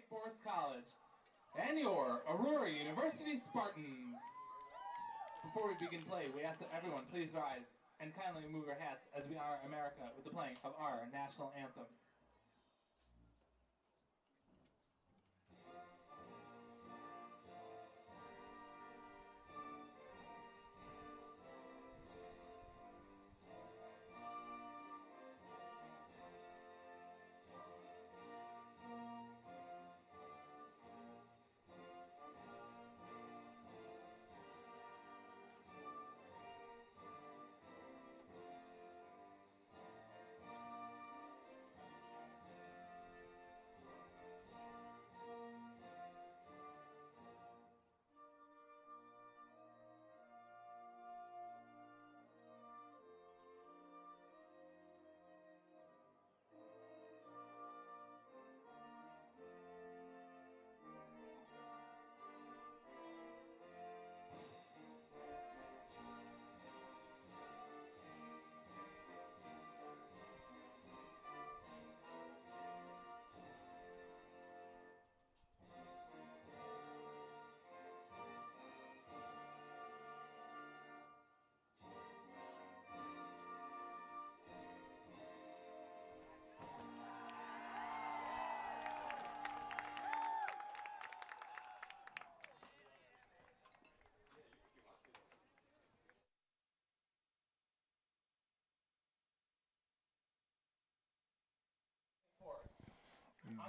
Lake Forest College and your Aurora University Spartans. Before we begin play, we ask that everyone please rise and kindly remove your hats as we honor America with the playing of our national anthem.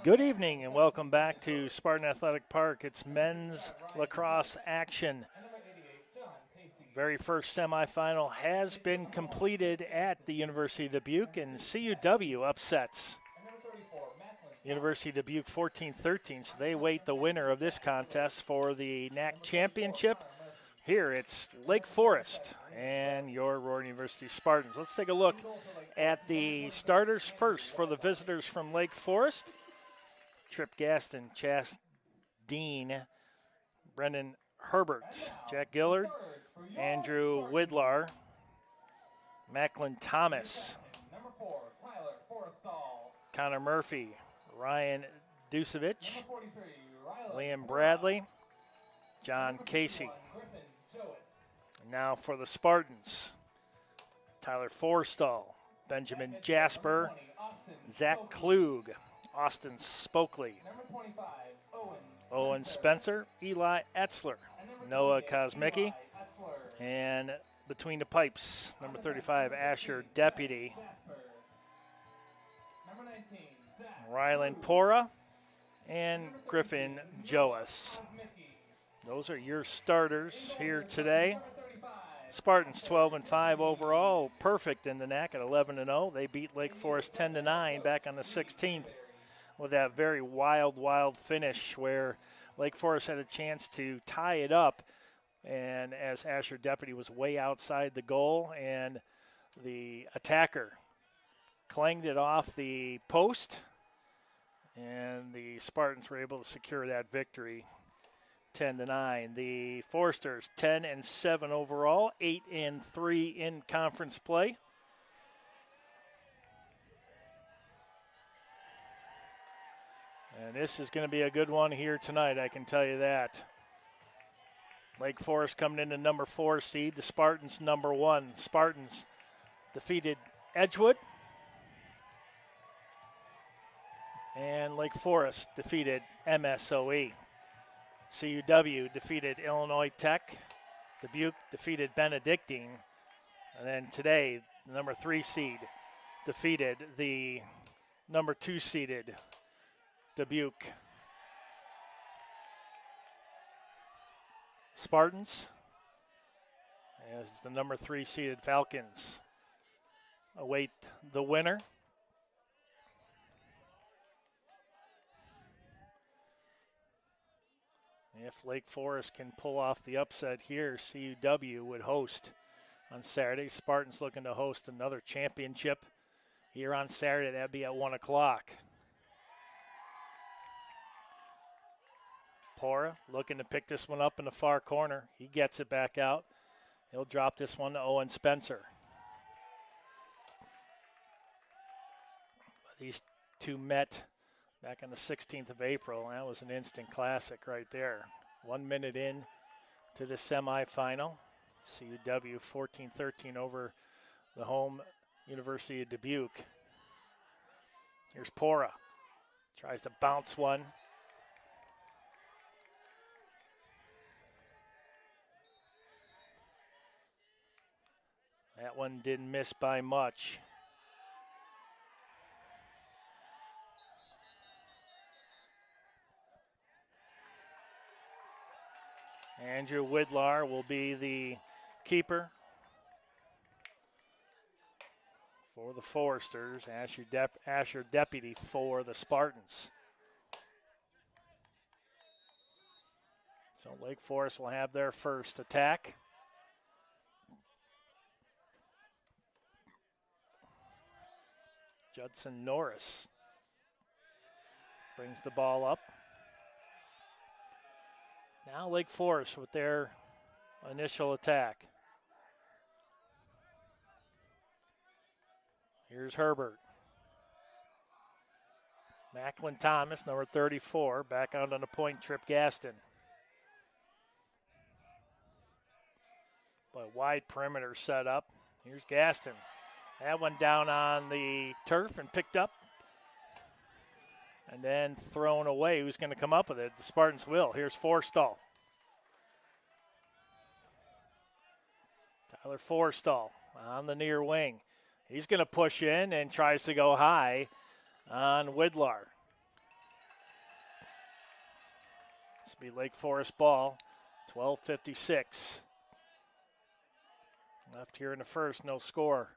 Good evening and welcome back to Spartan Athletic Park. It's men's lacrosse action. Very first semifinal has been completed at the University of Dubuque, and CUW upsets University of Dubuque 14-13. So they await the winner of this contest for the NAC championship. Here it's Lake Forest and your Aurora University Spartans. Let's take a look at the starters first for the visitors from Lake Forest. Trip Gaston, Chas Dean, Brendan Herbert, Jack Gillard, Andrew Widlar, Macklin Thomas, Connor Murphy, Ryan Dusevich, Liam Bradley, John Casey. Now for the Spartans, Tyler Forstall, Benjamin Jasper, Zach Klug, Austin Spokley, Owen Spencer, Eli Etzler, Noah Kosmicki, and between the pipes, number 35, Asher Deputy, Rylan Pora, and Griffin Joas. Those are your starters here today. Spartans 12-5 overall, perfect in the NAC at 11-0. They beat Lake Forest 10-9 back on the 16th. With that very wild finish where Lake Forest had a chance to tie it up, and as Asher Deputy was way outside the goal, and the attacker clanged it off the post, and the Spartans were able to secure that victory 10-9. The Foresters 10-7 overall, 8-3 in conference play. And this is going to be a good one here tonight, I can tell you that. Lake Forest coming in the number 4 seed, the Spartans number 1. Spartans defeated Edgewood. And Lake Forest defeated MSOE. CUW defeated Illinois Tech. Dubuque defeated Benedictine. And then today, the number 3 seed defeated the number 2 seeded Dubuque. Spartans, as the number 3 seeded Falcons await the winner. If Lake Forest can pull off the upset here, CUW would host on Saturday. Spartans looking to host another championship here on Saturday. That'd be at 1 o'clock. Pora looking to pick this one up in the far corner. He gets it back out. He'll drop this one to Owen Spencer. These two met back on the 16th of April. That was an instant classic right there. 1 minute in to the semifinal. CUW 14-13 over the home University of Dubuque. Here's Pora. Tries to bounce one. That one didn't miss by much. Andrew Widlar will be the keeper for the Foresters. Asher Deputy for the Spartans. So Lake Forest will have their first attack. Judson Norris brings the ball up. Now Lake Forest with their initial attack. Here's Herbert. Macklin Thomas, number 34, back out on the point trip, Gaston. But wide perimeter set up. Here's Gaston. That one down on the turf and picked up. And then thrown away. Who's going to come up with it? The Spartans will. Here's Forstall. Tyler Forstall on the near wing. He's going to push in and tries to go high on Widlar. This will be Lake Forest ball. 12:56. Left here in the first, no score.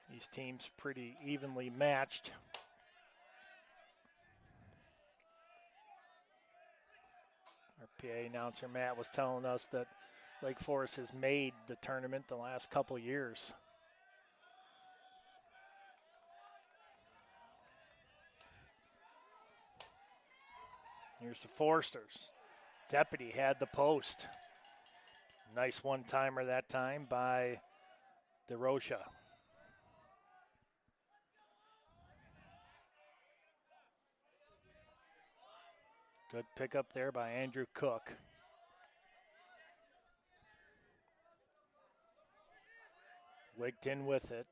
These teams pretty evenly matched. Our PA announcer, Matt, was telling us that Lake Forest has made the tournament the last couple years. Here's the Foresters. Deputy had the post. Nice one-timer that time by DeRocha. Good pickup there by Andrew Cook. Wigged in with it.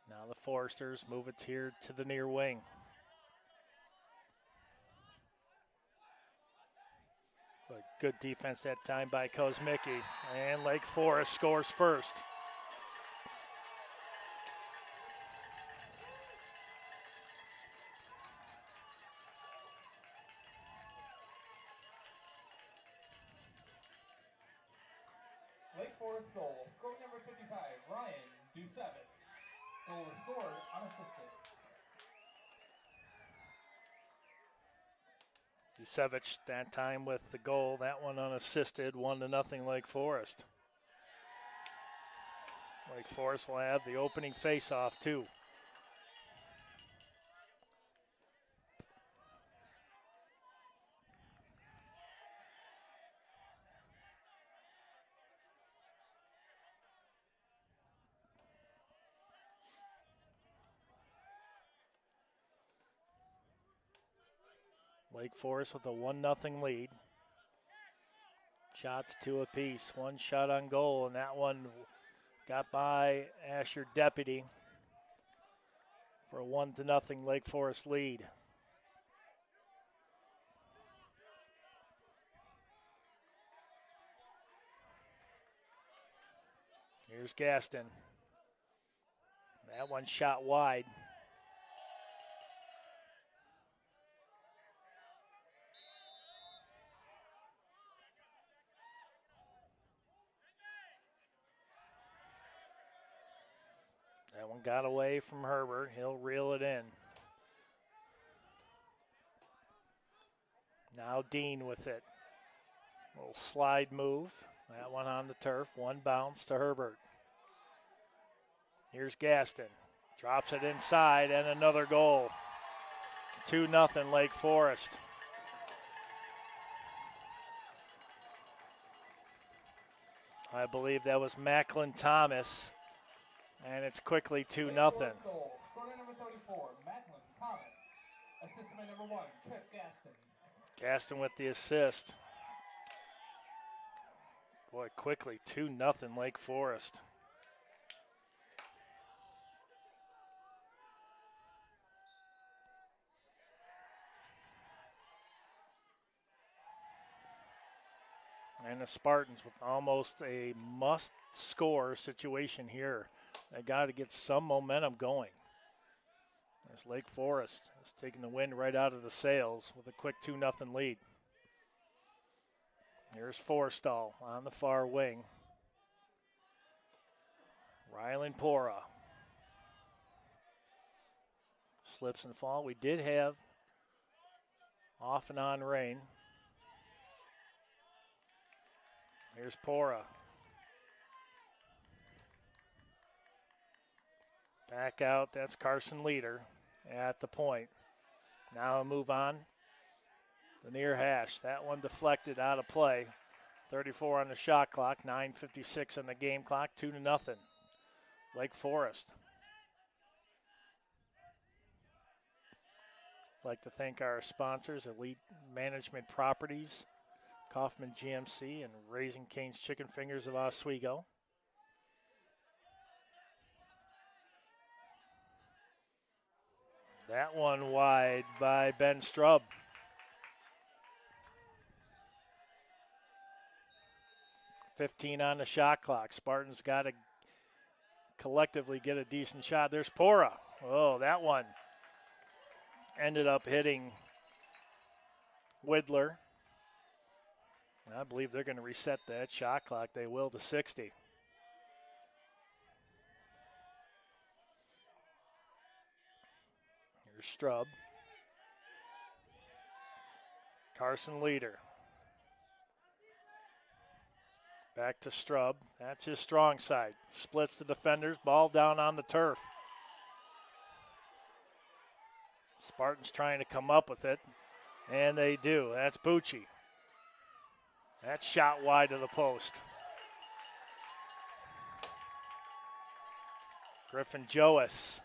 Now the Foresters move it here to the near wing. But good defense that time by Kosmicki. And Lake Forest scores first. Lake Forest goal. Score number 55, Ryan Dusevich. Goal was scored unassisted. Dusevich that time with the goal. That one unassisted. 1-0 Lake Forest. Lake Forest will have the opening face-off too. Lake Forest with a 1-0 lead. Shots two apiece. One shot on goal, and that one got by Asher Deputy for a 1-0 Lake Forest lead. Here's Gaston. That one shot wide. That one got away from Herbert. He'll reel it in. Now Dean with it. Little slide move. That one on the turf. One bounce to Herbert. Here's Gaston. Drops it inside and another goal. 2-0 Lake Forest. I believe that was Macklin Thomas, and it's quickly 2-0. Scorer number 34, Macklin Thomas. Assistant by number 1, Trip Gaston. Gaston with the assist. Boy, quickly 2-0 Lake Forest. And the Spartans with almost a must-score situation here. They got to get some momentum going. As Lake Forest is taking the wind right out of the sails with a quick 2-0 lead. Here's Forstall on the far wing. Rylan Pora. Slips and fall. We did have off and on rain. Here's Pora. Back out, that's Carson Leader at the point. Now a move on. The near hash, that one deflected out of play. 34 on the shot clock, 9:56 on the game clock, 2-0. Lake Forest. I'd like to thank our sponsors, Elite Management Properties, Kaufman GMC, and Raising Cane's Chicken Fingers of Oswego. That one wide by Ben Strub. .15 on the shot clock. Spartans got to collectively get a decent shot. There's Pora. Oh, that one ended up hitting Widler. I believe they're going to reset that shot clock. They will to 60. Here's Strub. Carson Leader. Back to Strub. That's his strong side. Splits the defenders. Ball down on the turf. Spartans trying to come up with it, and they do. That's Bucci. That shot wide of the post. Griffin Joas.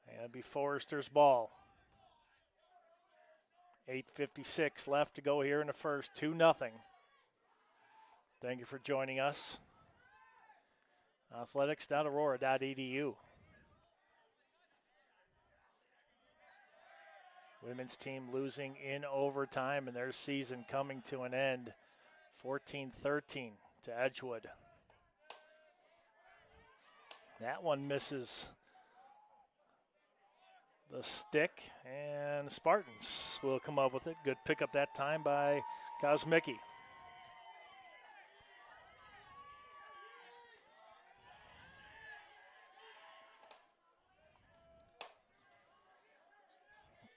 And it'll be Forrester's ball. 8:56 left to go here in the first. 2-0. Thank you for joining us. Athletics.aurora.edu. Women's team losing in overtime and their season coming to an end. 14-13 to Edgewood. That one misses the stick, and Spartans will come up with it. Good pickup that time by Kosmicki.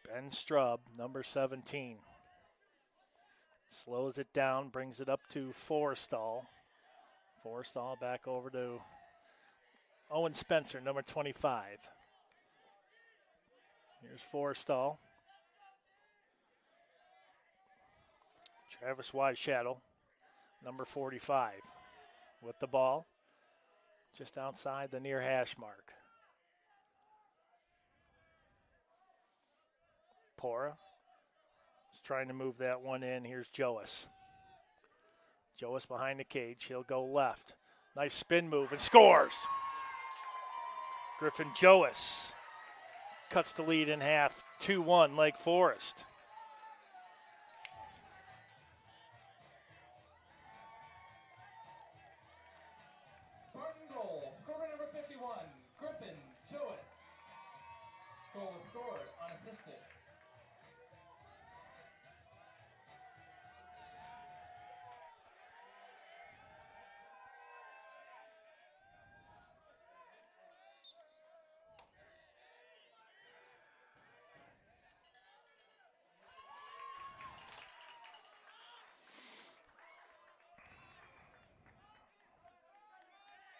Ben Strub, number 17. Slows it down, brings it up to Forstall. Forstall back over to Owen Spencer, number 25. Here's Forstall. Travis Weisshadow, number 45, with the ball just outside the near hash mark. Pora is trying to move that one in. Here's Joas. Joas behind the cage. He'll go left. Nice spin move and scores. Griffin Joas cuts the lead in half. 2-1 Lake Forest. Spartan goal. Scorer number 51, Griffin Joas. Goal was scored unassisted.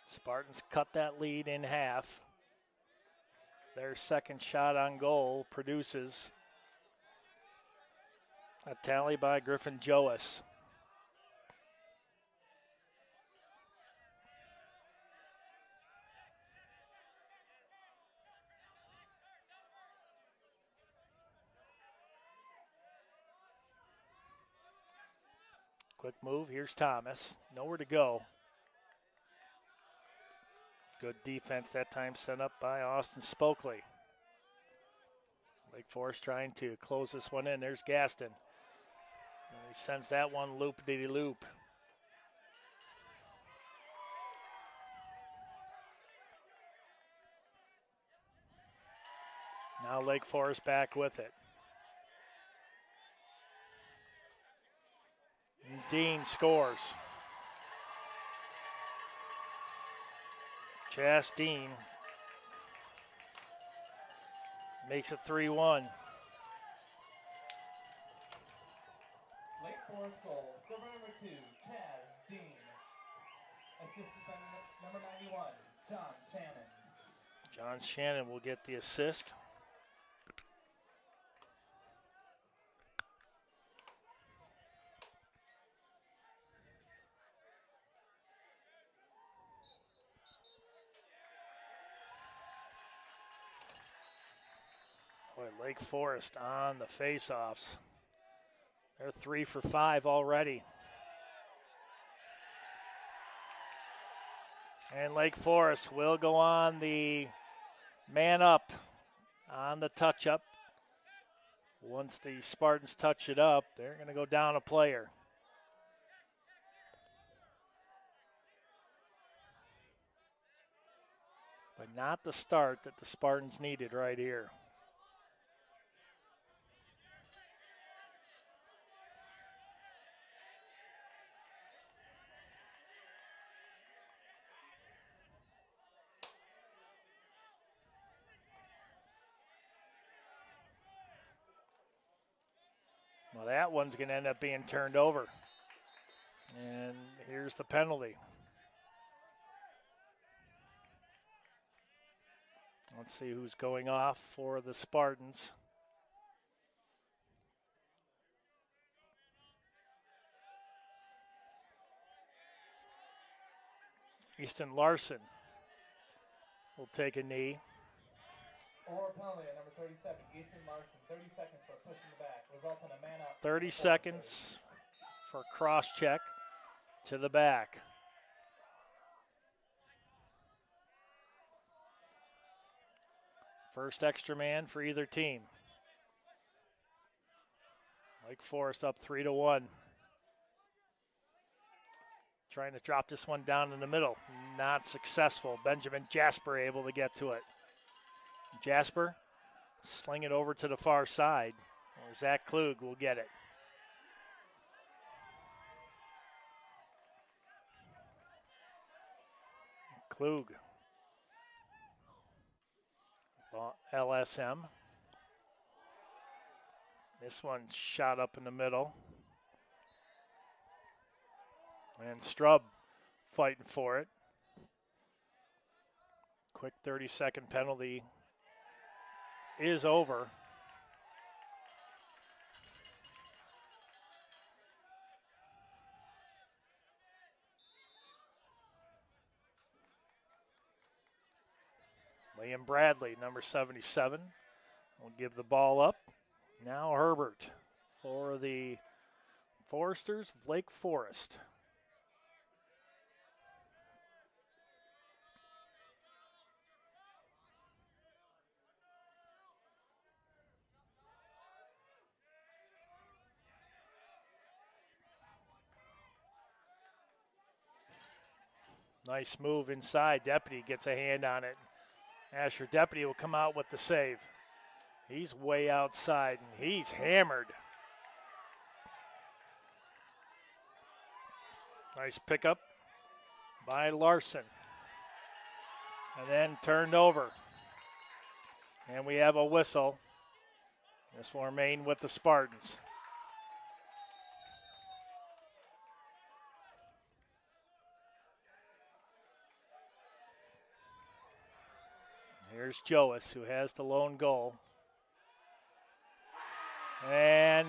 Spartans cut that lead in half. Their second shot on goal produces a tally by Griffin Joas. Quick move. Here's Thomas. Nowhere to go. Good defense that time set up by Austin Spokley. Lake Forest trying to close this one in. There's Gaston. And he sends that one loop-de-de-loop. Now Lake Forest back with it. And Dean scores. Dean makes it 3-1. Lake Forest goal, scorer number 2, Chaz Dean. Assisted by number 91, John Shannon. John Shannon will get the assist. Boy, Lake Forest on the face-offs. They're 3 for 5 already. And Lake Forest will go on the man up on the touch-up. Once the Spartans touch it up, they're going to go down a player. But not the start that the Spartans needed right here. Well, that one's going to end up being turned over. And here's the penalty. Let's see who's going off for the Spartans. Easton Larson will take a knee. Or penalty at number 37, Easton Larson. 30 seconds for pushing the back. Result in a man up. 30 seconds for cross check to the back. First extra man for either team. Lake Forest up 3-1. Trying to drop this one down in the middle. Not successful. Benjamin Jasper able to get to it. Jasper sling it over to the far side. Or Zach Klug will get it. Klug. LSM. This one shot up in the middle. And Strub fighting for it. Quick 30-second penalty is over. Liam Bradley, number 77, will give the ball up. Now Herbert for the Foresters of Lake Forest. Nice move inside. Deputy gets a hand on it. Asher Deputy will come out with the save. He's way outside, and he's hammered. Nice pickup by Larson. And then turned over. And we have a whistle. This will remain with the Spartans. Here's Joas, who has the lone goal. And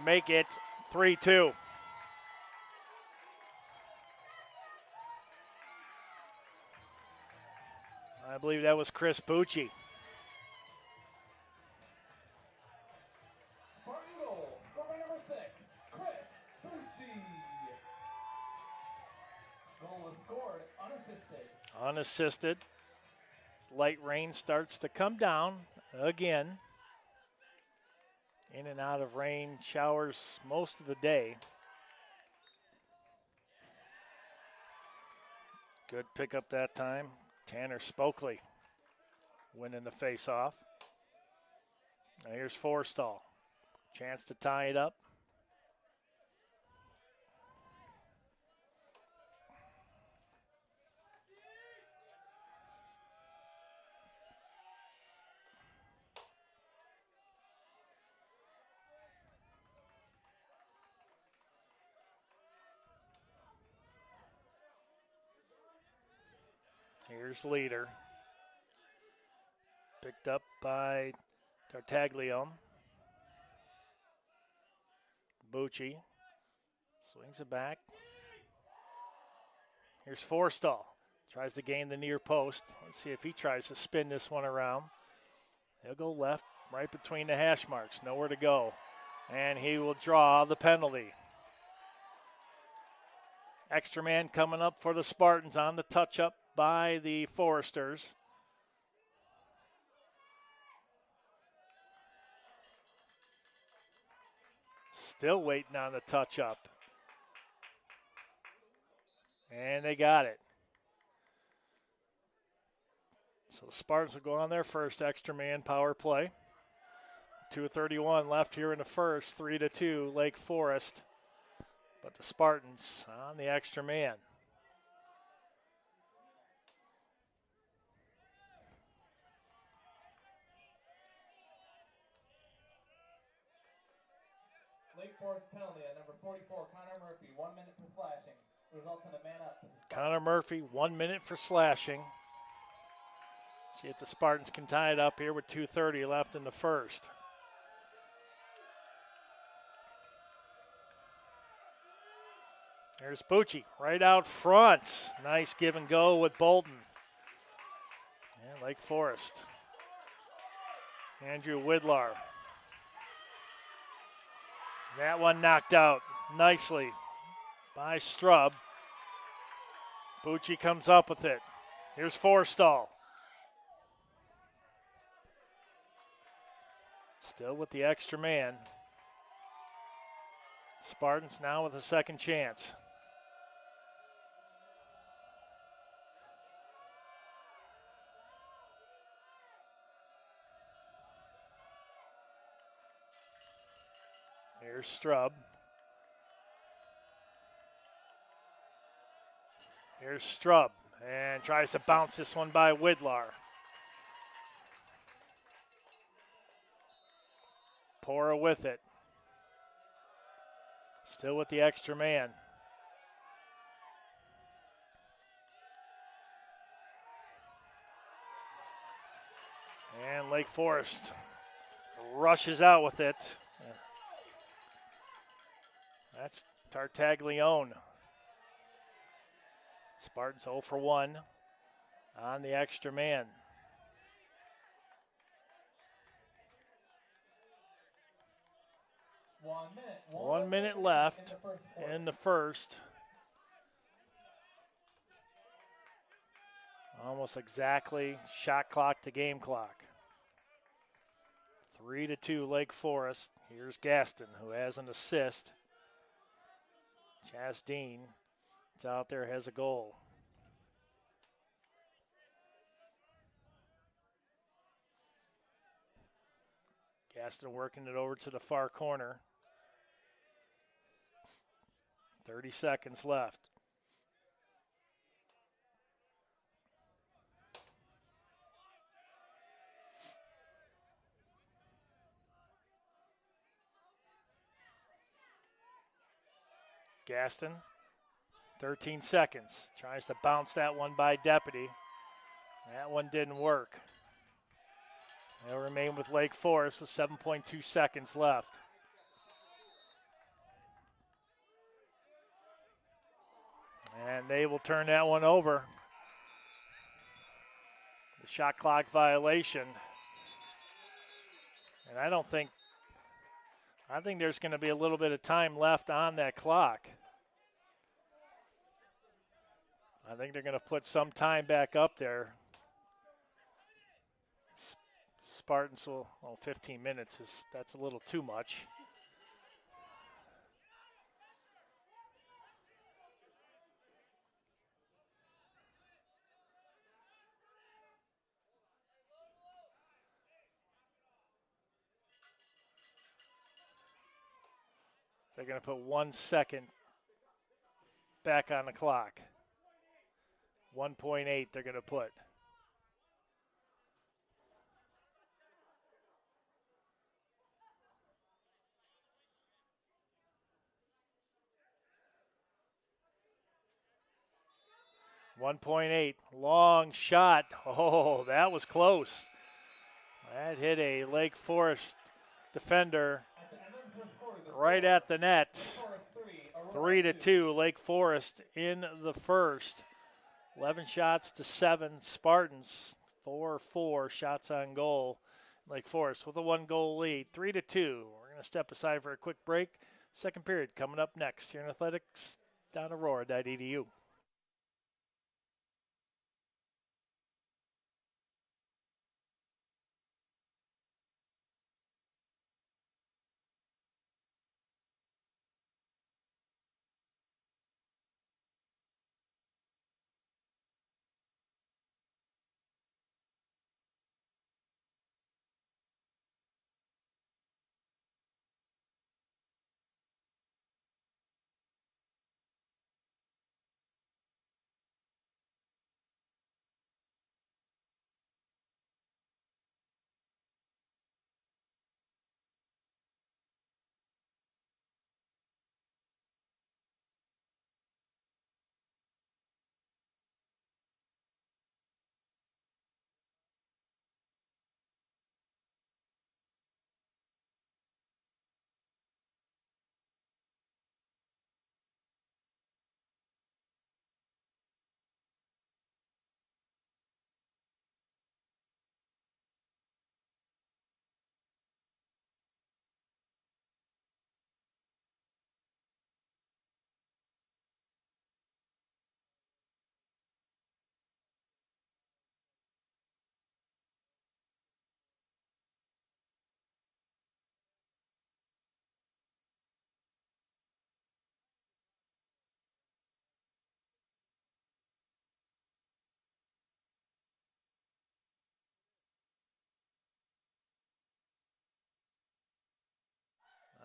make it 3-2. I believe that was Chris Bucci. Spartan goal, scored by number 6, Chris Bucci. Goal was scored unassisted. Unassisted. Light rain starts to come down again. In and out of rain showers most of the day. Good pickup that time. Tanner Spokley winning the face-off. Now here's Forstall. Chance to tie it up. Here's Leader. Picked up by Tartaglione. Bucci swings it back. Here's Forstall. Tries to gain the near post. Let's see if he tries to spin this one around. He'll go left, right between the hash marks. Nowhere to go. And he will draw the penalty. Extra man coming up for the Spartans on the touch-up by the Foresters. Still waiting on the touch-up. And they got it. So the Spartans will go on their first extra man power play. 2:31 left here in the first, 3-2 Lake Forest. But the Spartans on the extra man. Lake Forest penalty at number 44, Connor Murphy, 1 minute for slashing. Results in a man up. Connor Murphy, 1 minute for slashing. See if the Spartans can tie it up here with 2:30 left in the first. There's Bucci right out front. Nice give and go with Bolton. And Lake Forest. Andrew Widlar. That one knocked out nicely by Strub. Bucci comes up with it. Here's Forstall. Still with the extra man. Spartans now with a second chance. Here's Strub. Here's Strub, and tries to bounce this one by Widlar. Pora with it. Still with the extra man. And Lake Forest rushes out with it. That's Tartaglione. Spartans 0 for 1 on the extra man. One minute left in the first. Almost exactly shot clock to game clock. 3-2 Lake Forest. Here's Gaston, who has an assist. Chastain is out there, has a goal. Gaston working it over to the far corner. 30 seconds left. Gaston, 13 seconds. Tries to bounce that one by Deputy. That one didn't work. They'll remain with Lake Forest with 7.2 seconds left. And they will turn that one over. The shot clock violation. And I think there's going to be a little bit of time left on that clock. I think they're going to put some time back up there. Spartans will, 15 minutes that's a little too much. They're going to put 1 second back on the clock. 1.8 they're going to put. .8, long shot. Oh, that was close. That hit a Lake Forest defender right at the net. 3-2, Lake Forest in the first. 11 shots to 7 Spartans. 4 shots on goal. Lake Forest with a 1-goal lead. 3-2. We're going to step aside for a quick break. Second period coming up next here in athletics.aurora.edu.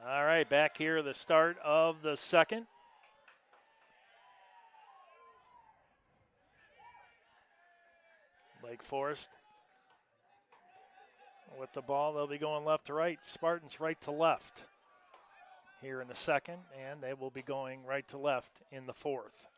All right, back here, the start of the second. Lake Forest with the ball. They'll be going left to right. Spartans right to left here in the second, and they will be going right to left in the fourth.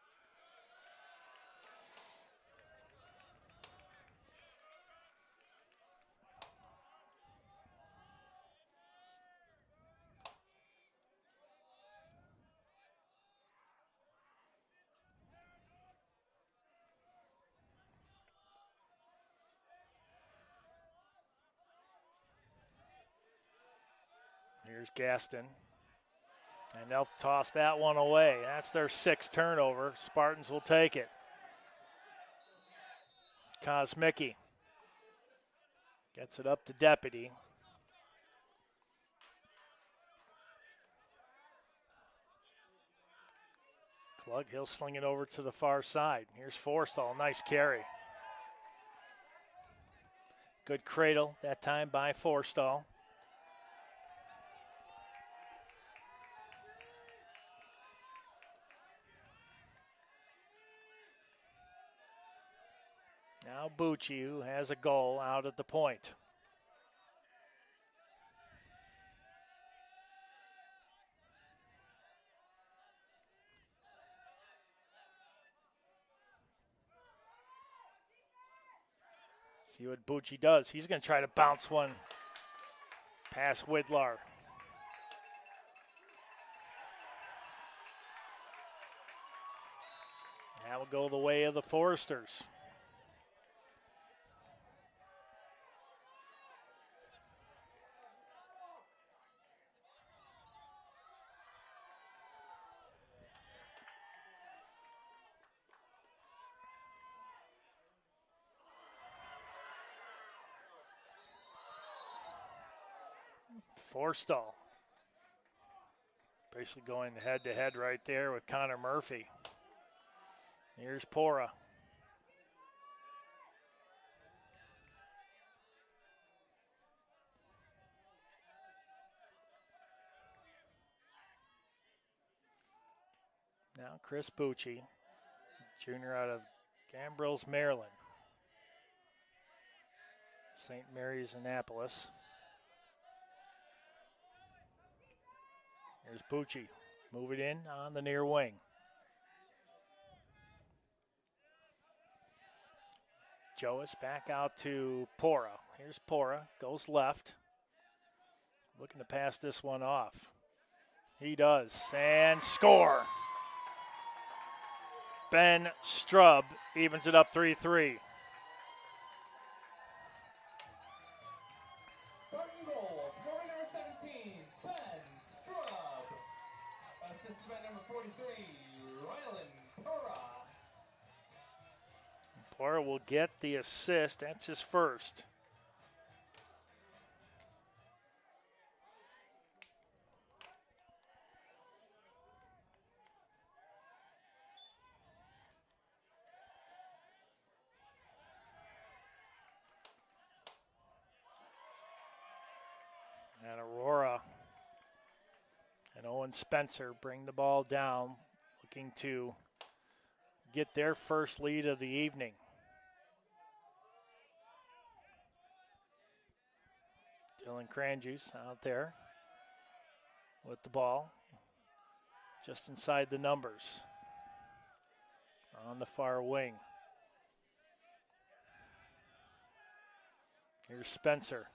Here's Gaston. And they'll toss that one away. That's their 6th turnover. Spartans will take it. Kosmicki gets it up to Deputy. Klug, he'll sling it over to the far side. Here's Forstall, nice carry. Good cradle that time by Forstall. Now Bucci, who has a goal out at the point. See what Bucci does. He's going to try to bounce one past Widlar. That will go the way of the Foresters. Forstall. Basically going head-to-head right there with Connor Murphy. Here's Pora. Now Chris Bucci, junior out of Gambrills, Maryland. St. Mary's, Annapolis. Here's Bucci. Move it in on the near wing. Joas back out to Pora. Here's Pora. Goes left. Looking to pass this one off. He does. And score. Ben Strub evens it up 3-3. Pora will get the assist. That's his first. And Aurora and Owen Spencer bring the ball down, looking to get their first lead of the evening. Dylan Cranjuice out there with the ball, just inside the numbers on the far wing. Here's Spencer.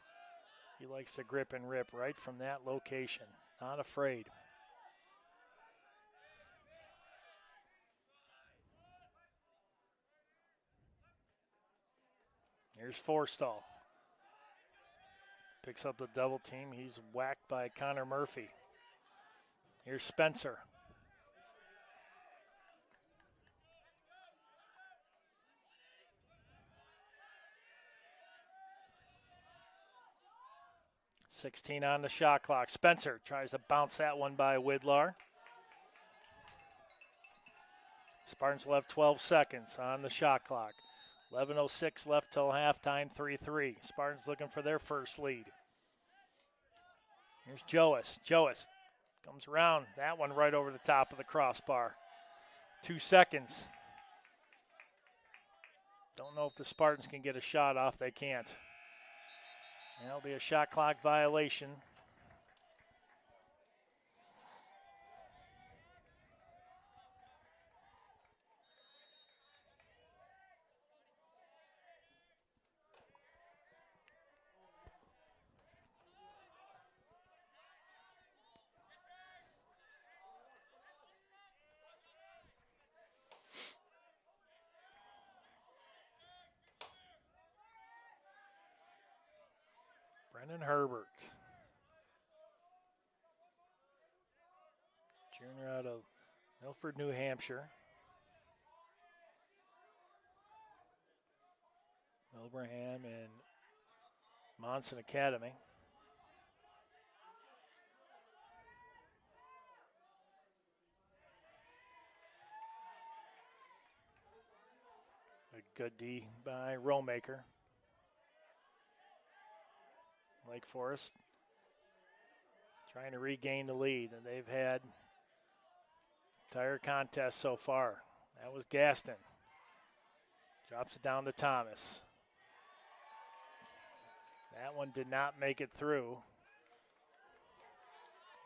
He likes to grip and rip right from that location. Not afraid. Here's Forstall. Picks up the double team. He's whacked by Connor Murphy. Here's Spencer. .16 on the shot clock. Spencer tries to bounce that one by Widlar. Spartans left 12 seconds on the shot clock. 11:06 left till halftime, 3-3. Spartans looking for their first lead. Here's Joas. Joas comes around. That one right over the top of the crossbar. 2 seconds. Don't know if the Spartans can get a shot off. They can't. That'll be a shot clock violation. Brendan Herbert, junior out of Milford, New Hampshire. Wilbraham and Monson Academy. A good D by Rollmaker. Lake Forest trying to regain the lead, and they've had entire contest so far. That was Gaston. Drops it down to Thomas. That one did not make it through.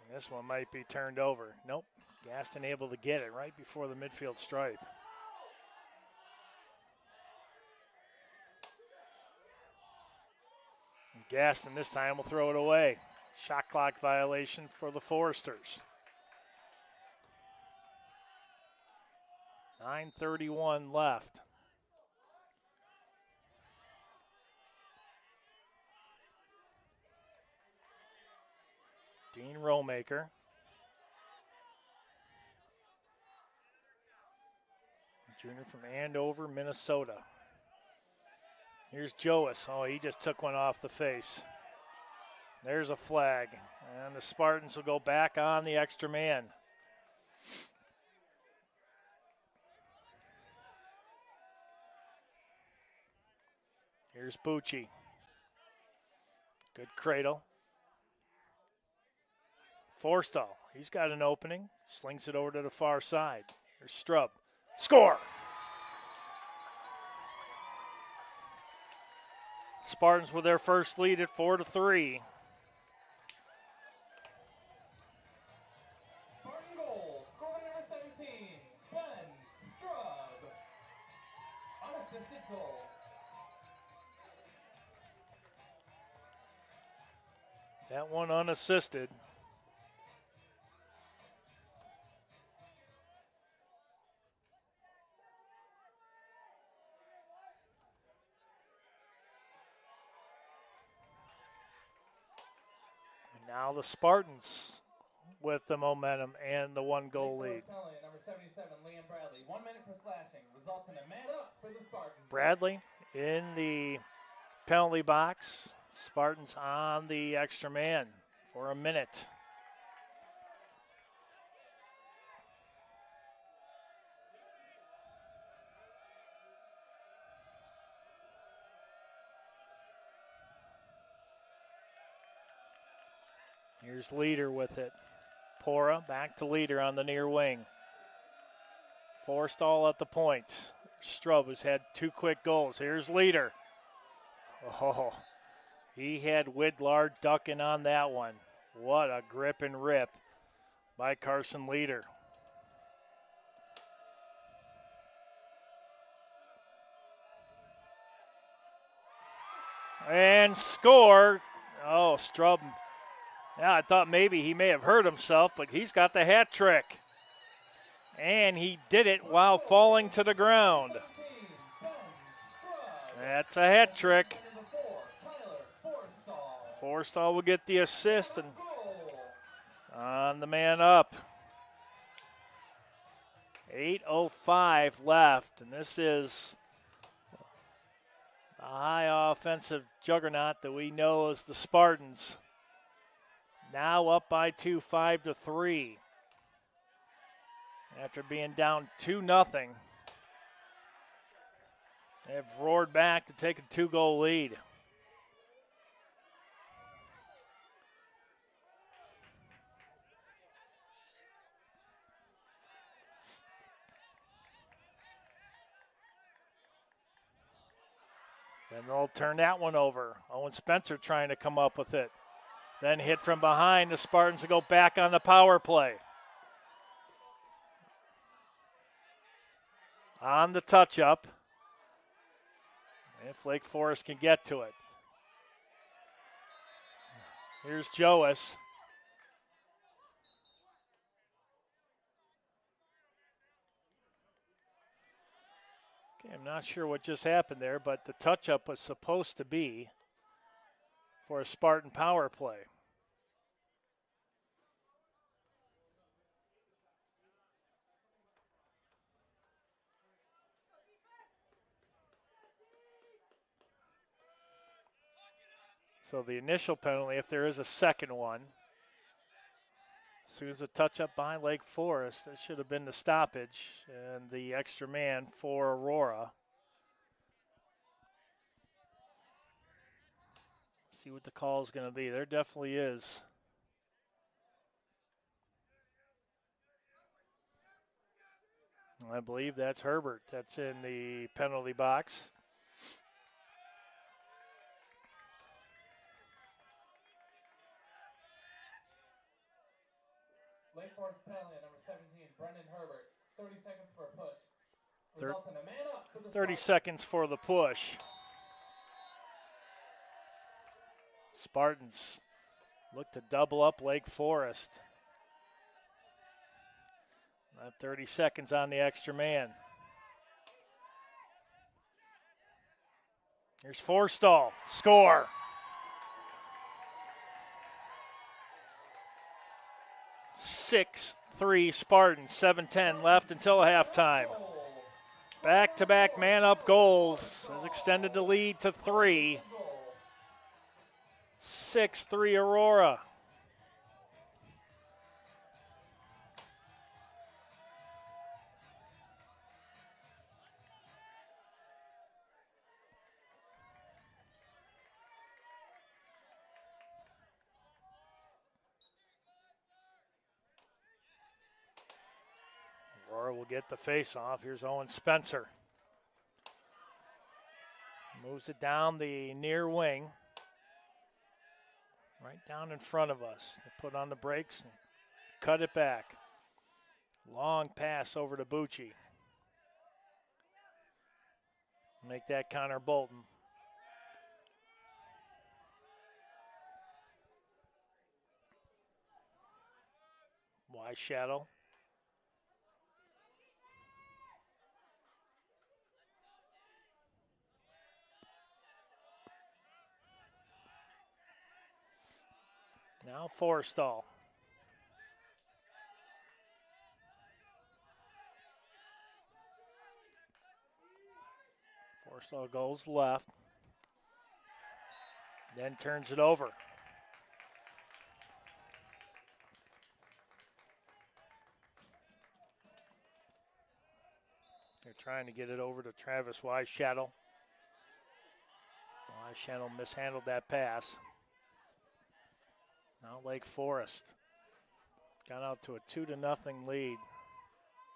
And this one might be turned over. Nope. Gaston able to get it right before the midfield stripe. Gaston this time will throw it away. Shot clock violation for the Foresters. 9:31 left. Dean Romaker. Junior from Andover, Minnesota. Here's Joas. Oh, he just took one off the face. There's a flag. And the Spartans will go back on the extra man. Here's Bucci. Good cradle. Forstall. He's got an opening. Slings it over to the far side. Here's Strub. Score! Spartans with their first lead at 4-3. Spartan goal, score number 17, Ben Strub. Unassisted goal. That one unassisted. Now the Spartans with the momentum and the one-goal lead. Number 77, Liam Bradley. 1 minute for slashing. Results in a man up for the Spartans. Bradley in the penalty box. Spartans on the extra man for a minute. Here's Leader with it. Pora back to Leader on the near wing. Forstall at the point. Strub has had 2 quick goals. Here's Leader. Oh, he had Widlar ducking on that one. What a grip and rip by Carson Leader. And score. Oh, Strub. Yeah, I thought maybe he may have hurt himself, but he's got the hat trick. And he did it while falling to the ground. That's a hat trick. Forstall will get the assist and on the man up. 8:05 left, and this is a high offensive juggernaut that we know as the Spartans. Now up by 2, 5-3. After being down 2-0, they have roared back to take a 2-goal lead. Then they'll turn that one over. Owen Spencer trying to come up with it. Then hit from behind. The Spartans will go back on the power play. On the touch-up. If Lake Forest can get to it. Here's Joas. Okay, I'm not sure what just happened there, but the touch-up was supposed to be for a Spartan power play. So the initial penalty, if there is a second one, as soon as a touch-up by Lake Forest, it should have been the stoppage and the extra man for Aurora. See what the call is going to be. There definitely is. I believe that's Herbert. That's in the penalty box. Lake Forest penalty, number 17, Brendan Herbert. 30 seconds for a push. Results in a man up for the 30 Spartans. seconds for the push. Spartans look to double up Lake Forest. 30 seconds on the extra man. Here's Forstall. Score. 6-3 Spartans. 7:10 left until halftime. Back-to-back man-up goals has extended the lead to 3. 6-3 Aurora. Aurora will get the face-off. Here's Owen Spencer. Moves it down the near wing. Right down in front of us. They put on the brakes and cut it back. Long pass over to Bucci. Make that Connor Bolton. Wide shadow. Now Forstall. Forstall goes left. Then turns it over. They're trying to get it over to Travis Weisshadow. Weisshadow mishandled that pass. Now Lake Forest got out to a 2-0 lead.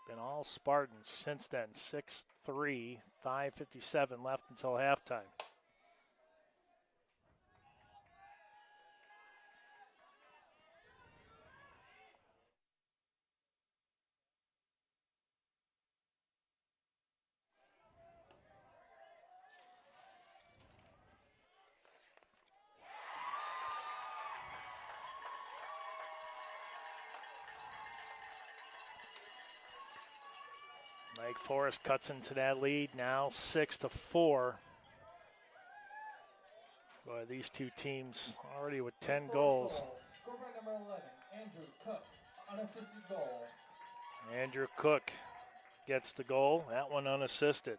Been all Spartans since then. 6-3, 5:57 left until halftime. Lake Forest cuts into that lead now, 6-4. Boy, these two teams already with 10 goals. Score by number 11, Andrew Cook, unassisted goal. Andrew Cook gets the goal, that one unassisted.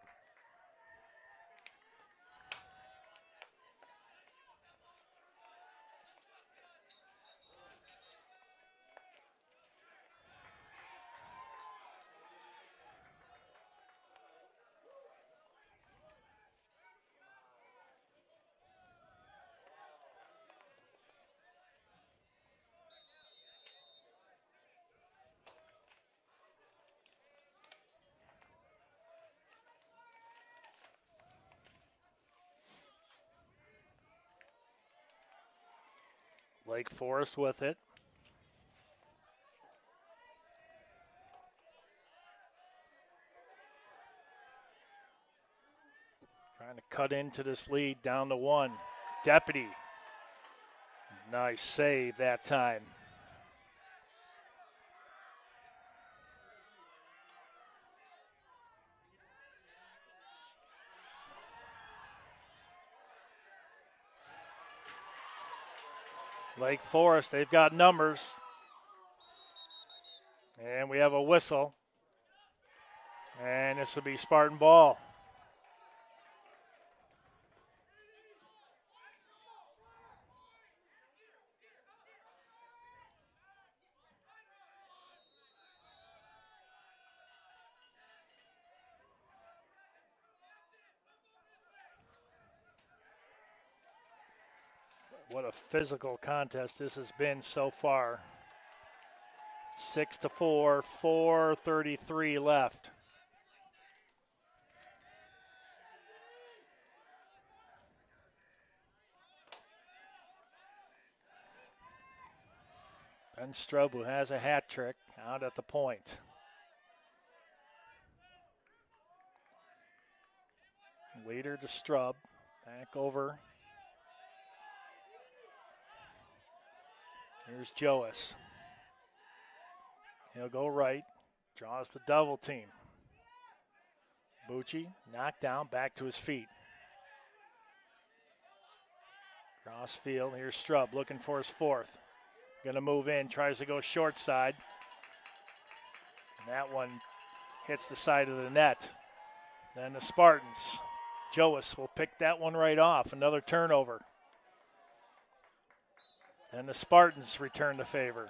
Lake Forest with it. Trying to cut into this lead down to 1. Deputy. Nice save that time. Lake Forest, they've got numbers. And we have a whistle. And this will be Spartan ball. What a physical contest this has been so far. 6-4, 4:33 left. Ben Strub, who has a hat trick, out at the point. Leader to Strub, back over. Here's Joas. He'll go right. Draws the double team. Bucci knocked down, back to his feet. Cross field. Here's Strub looking for his fourth. Going to move in, tries to go short side. And that one hits the side of the net. Then the Spartans. Joas will pick that one right off. Another turnover. And the Spartans return the favor.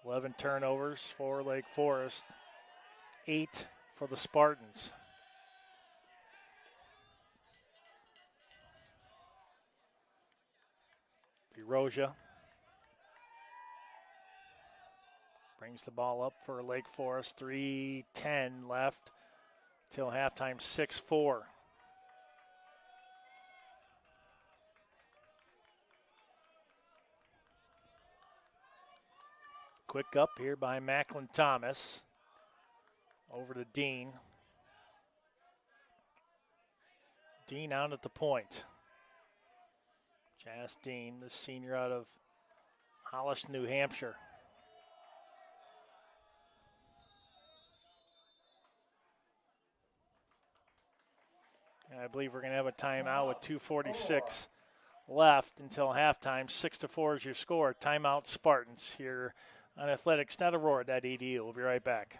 Eleven turnovers for Lake Forest. 8 for the Spartans. DeRosia brings the ball up for Lake Forest. 3:10 left till halftime, 6-4. Quick up here by Macklin Thomas. Over to Dean. Dean out at the point. Jas Dean, the senior out of Hollis, New Hampshire. And I believe we're going to have a timeout with 2:46 left until halftime. 6-4 is your score. Timeout Spartans here on athletics.aurora.edu. We'll be right back.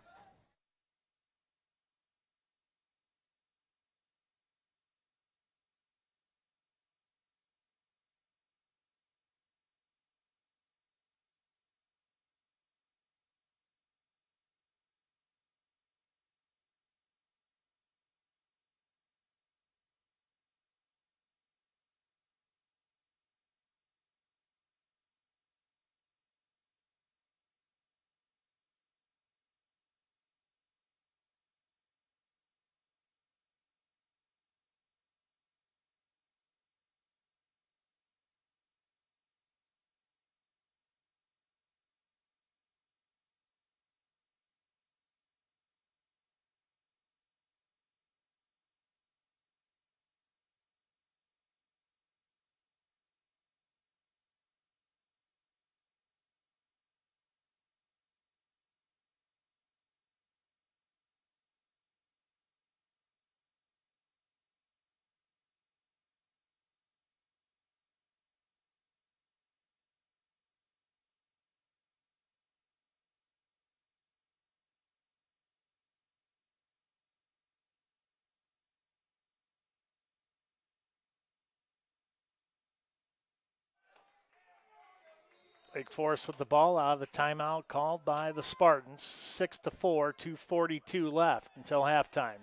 Lake Forest with the ball out of the timeout called by the Spartans. 6-4, 2:42 left until halftime.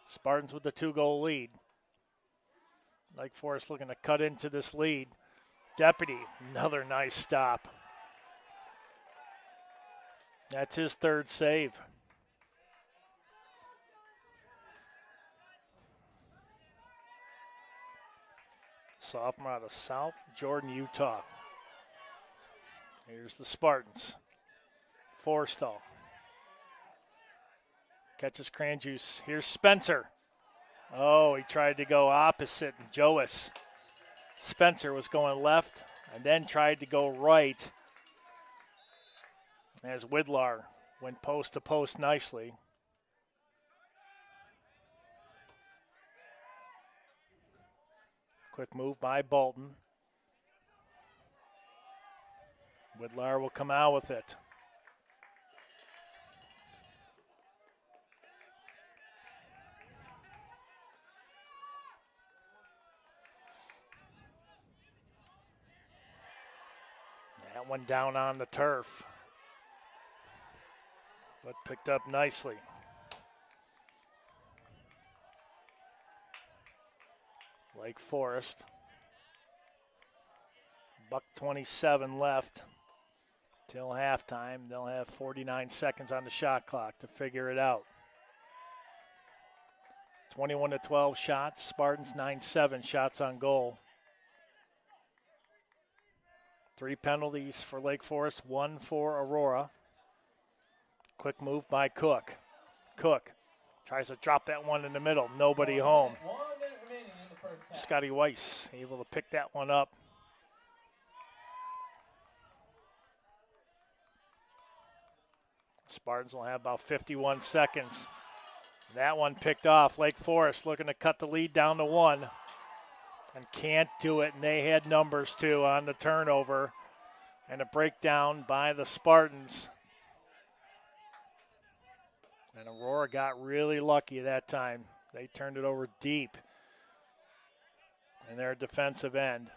Spartans with the 2-goal lead. Lake Forest looking to cut into this lead. Deputy, another nice stop. That's his third save. Sophomore out of South Jordan, Utah. Here's the Spartans. Forstall. Catches Cranjuice. Here's Spencer. Oh, he tried to go opposite. Joas. Spencer was going left and then tried to go right as Widlar went post to post nicely. Quick move by Bolton. Widlar will come out with it. That one down on the turf, but picked up nicely. Lake Forest. $1:27 left till halftime. They'll have 49 seconds on the shot clock to figure it out. 21-12 shots. Spartans 9-7 shots on goal. 3 penalties for Lake Forest, 1 for Aurora. Quick move by Cook. Cook Tries to drop that one in the middle. Nobody home. 1 minute remaining in the first half. Scotty Weiss able to pick that one up. Spartans will have about 51 seconds. That one picked off. Lake Forest looking to cut the lead down to 1. And can't do it, and they had numbers too on the turnover. And a breakdown by the Spartans. And Aurora got really lucky that time. They turned it over deep in their defensive end.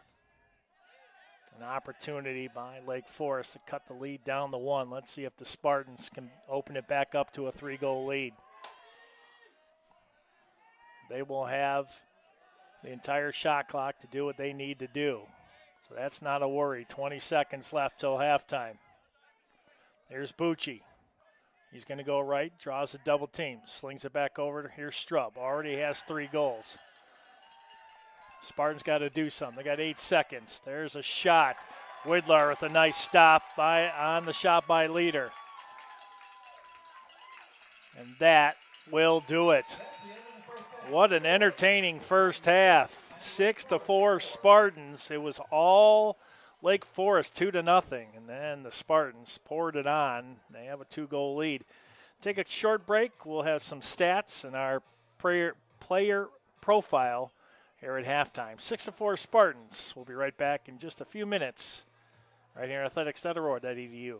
An opportunity by Lake Forest to cut the lead down to 1. Let's see if the Spartans can open it back up to a 3-goal lead. They will have the entire shot clock to do what they need to do. So that's not a worry. 20 seconds left till halftime. There's Bucci. He's going to go right, draws a double team, slings it back over. Here's Strub. Already has 3 goals. Spartans got to do something. They got 8 seconds. There's a shot. Widlar with a nice stop on the shot by Leader. And that will do it. What an entertaining first half. 6-4 Spartans. It was all Lake Forest 2-0. And then the Spartans poured it on. They have a 2-goal lead. Take a short break. We'll have some stats and our player profile here at halftime. 6-4 Spartans. We'll be right back in just a few minutes right here at athletics.aurora.edu.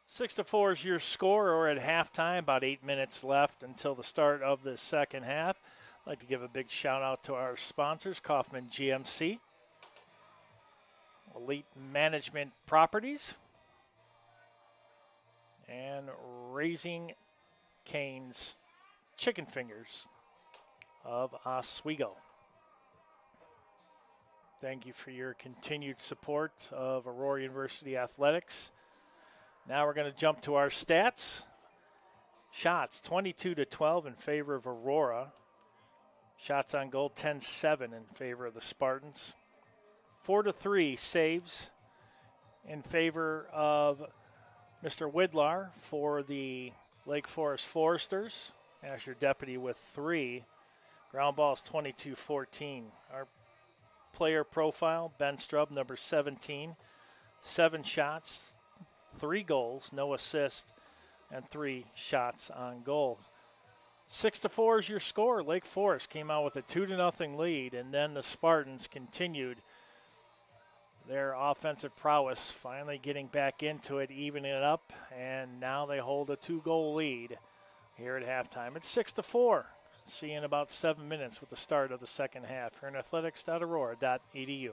Six to 4 is your score, or at halftime, about 8 minutes left until the start of the second half. I'd like to give a big shout out to our sponsors, Kaufman GMC, Elite Management Properties, and Raising Cane's Chicken Fingers of Oswego. Thank you for your continued support of Aurora University Athletics. Now we're going to jump to our stats. Shots, 22-12 in favor of Aurora. Shots on goal, 10-7 in favor of the Spartans. 4-3 saves in favor of Mr. Widlar for the Lake Forest Foresters. Asher Deputy with 3. Ground balls, 22-14. Our player profile, Ben Strub, number 17. 7 shots, 3 goals, no assists, and 3 shots on goal. 6-4 is your score. Lake Forest came out with a 2-0 lead, and then the Spartans continued their offensive prowess, finally getting back into it, evening it up, and now they hold a 2-goal lead here at halftime. It's 6-4. See you in about 7 minutes with the start of the second half here in athletics.aurora.edu.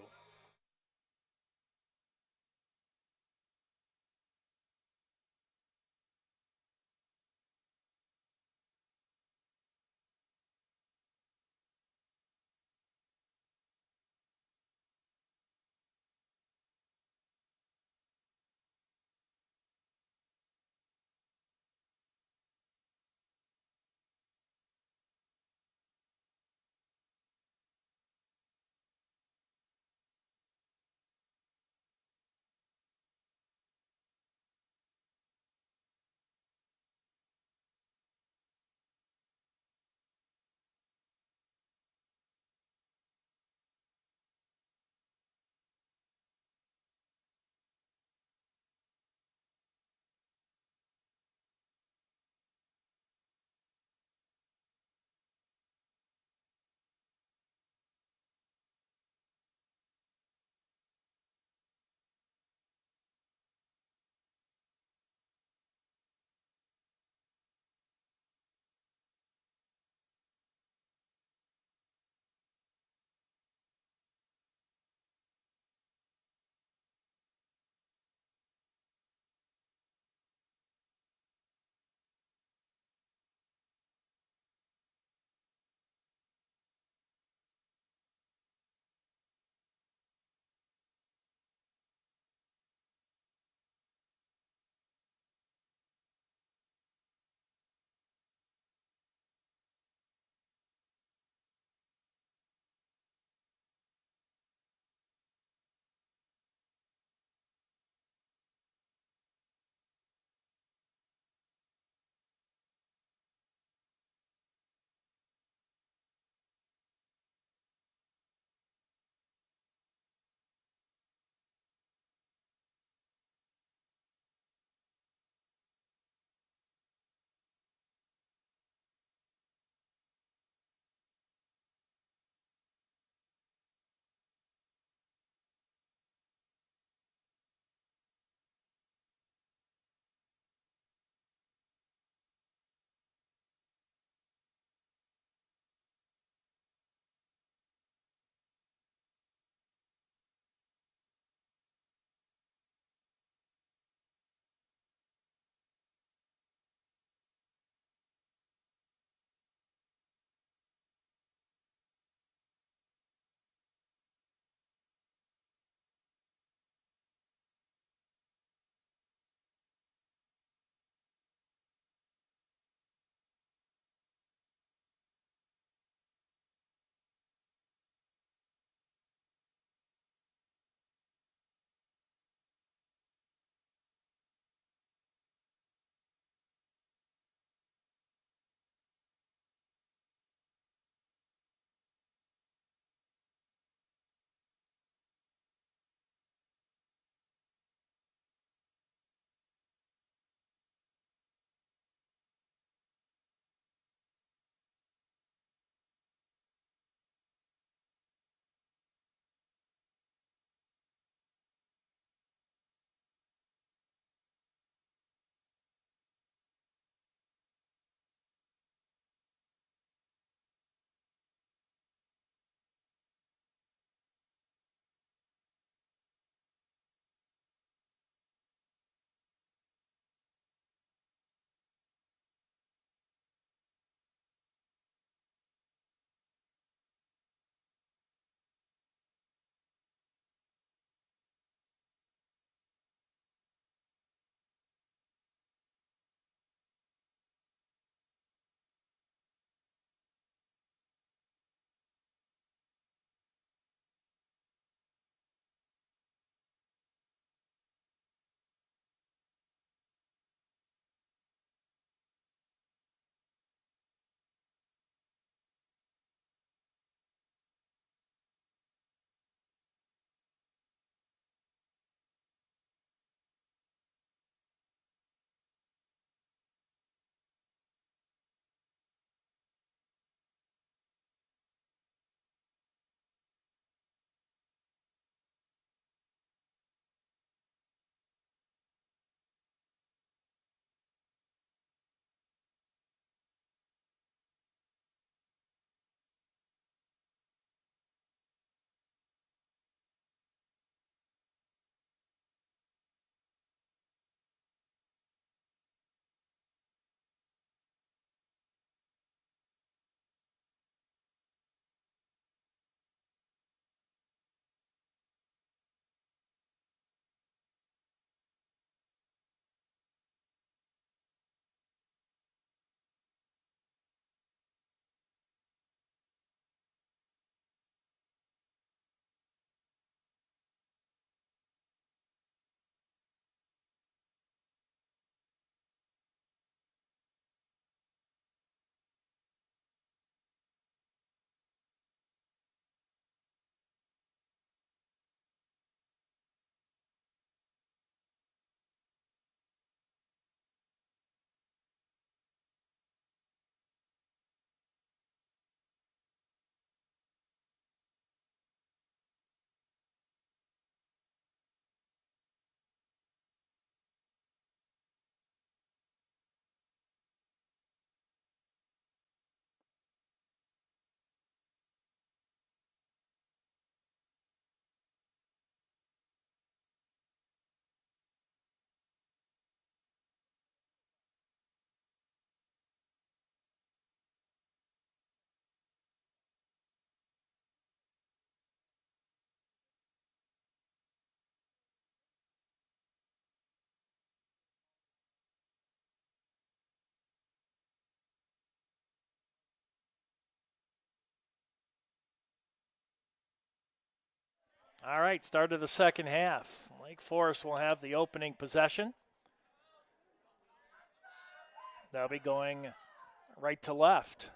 All right, start of the second half. Lake Forest will have the opening possession. They'll be going right to left.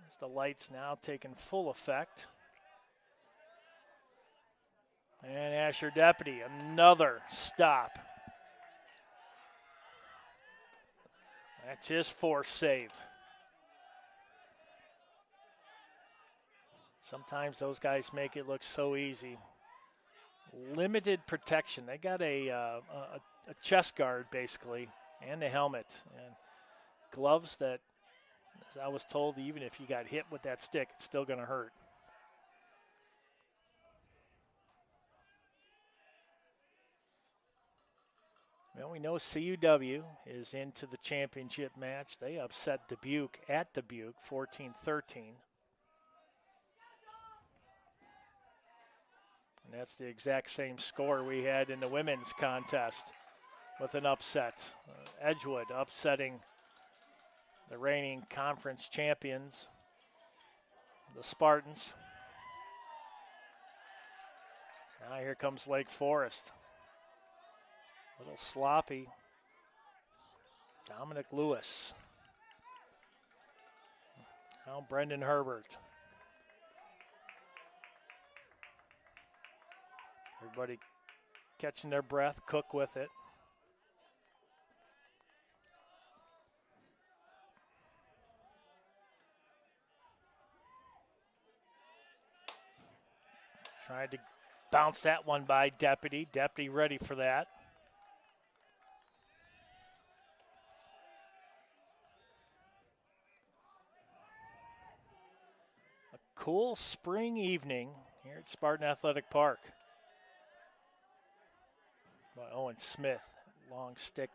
As the lights now taking full effect. And Asher Deputy, another stop. That's his fourth save. Sometimes those guys make it look so easy. Limited protection. They got a chest guard, basically, and a helmet. And gloves that, as I was told, even if you got hit with that stick, it's still going to hurt. Well, we know CUW is into the championship match. They upset Dubuque at Dubuque, 14-13. And that's the exact same score we had in the women's contest with an upset. Edgewood upsetting the reigning conference champions, the Spartans. Now here comes Lake Forest. A little sloppy. Dominic Lewis. Now Brendan Herbert. Everybody catching their breath, Cook with it. Tried to bounce that one by Deputy. Deputy ready for that. A cool spring evening here at Spartan Athletic Park. By Owen Smith, long stick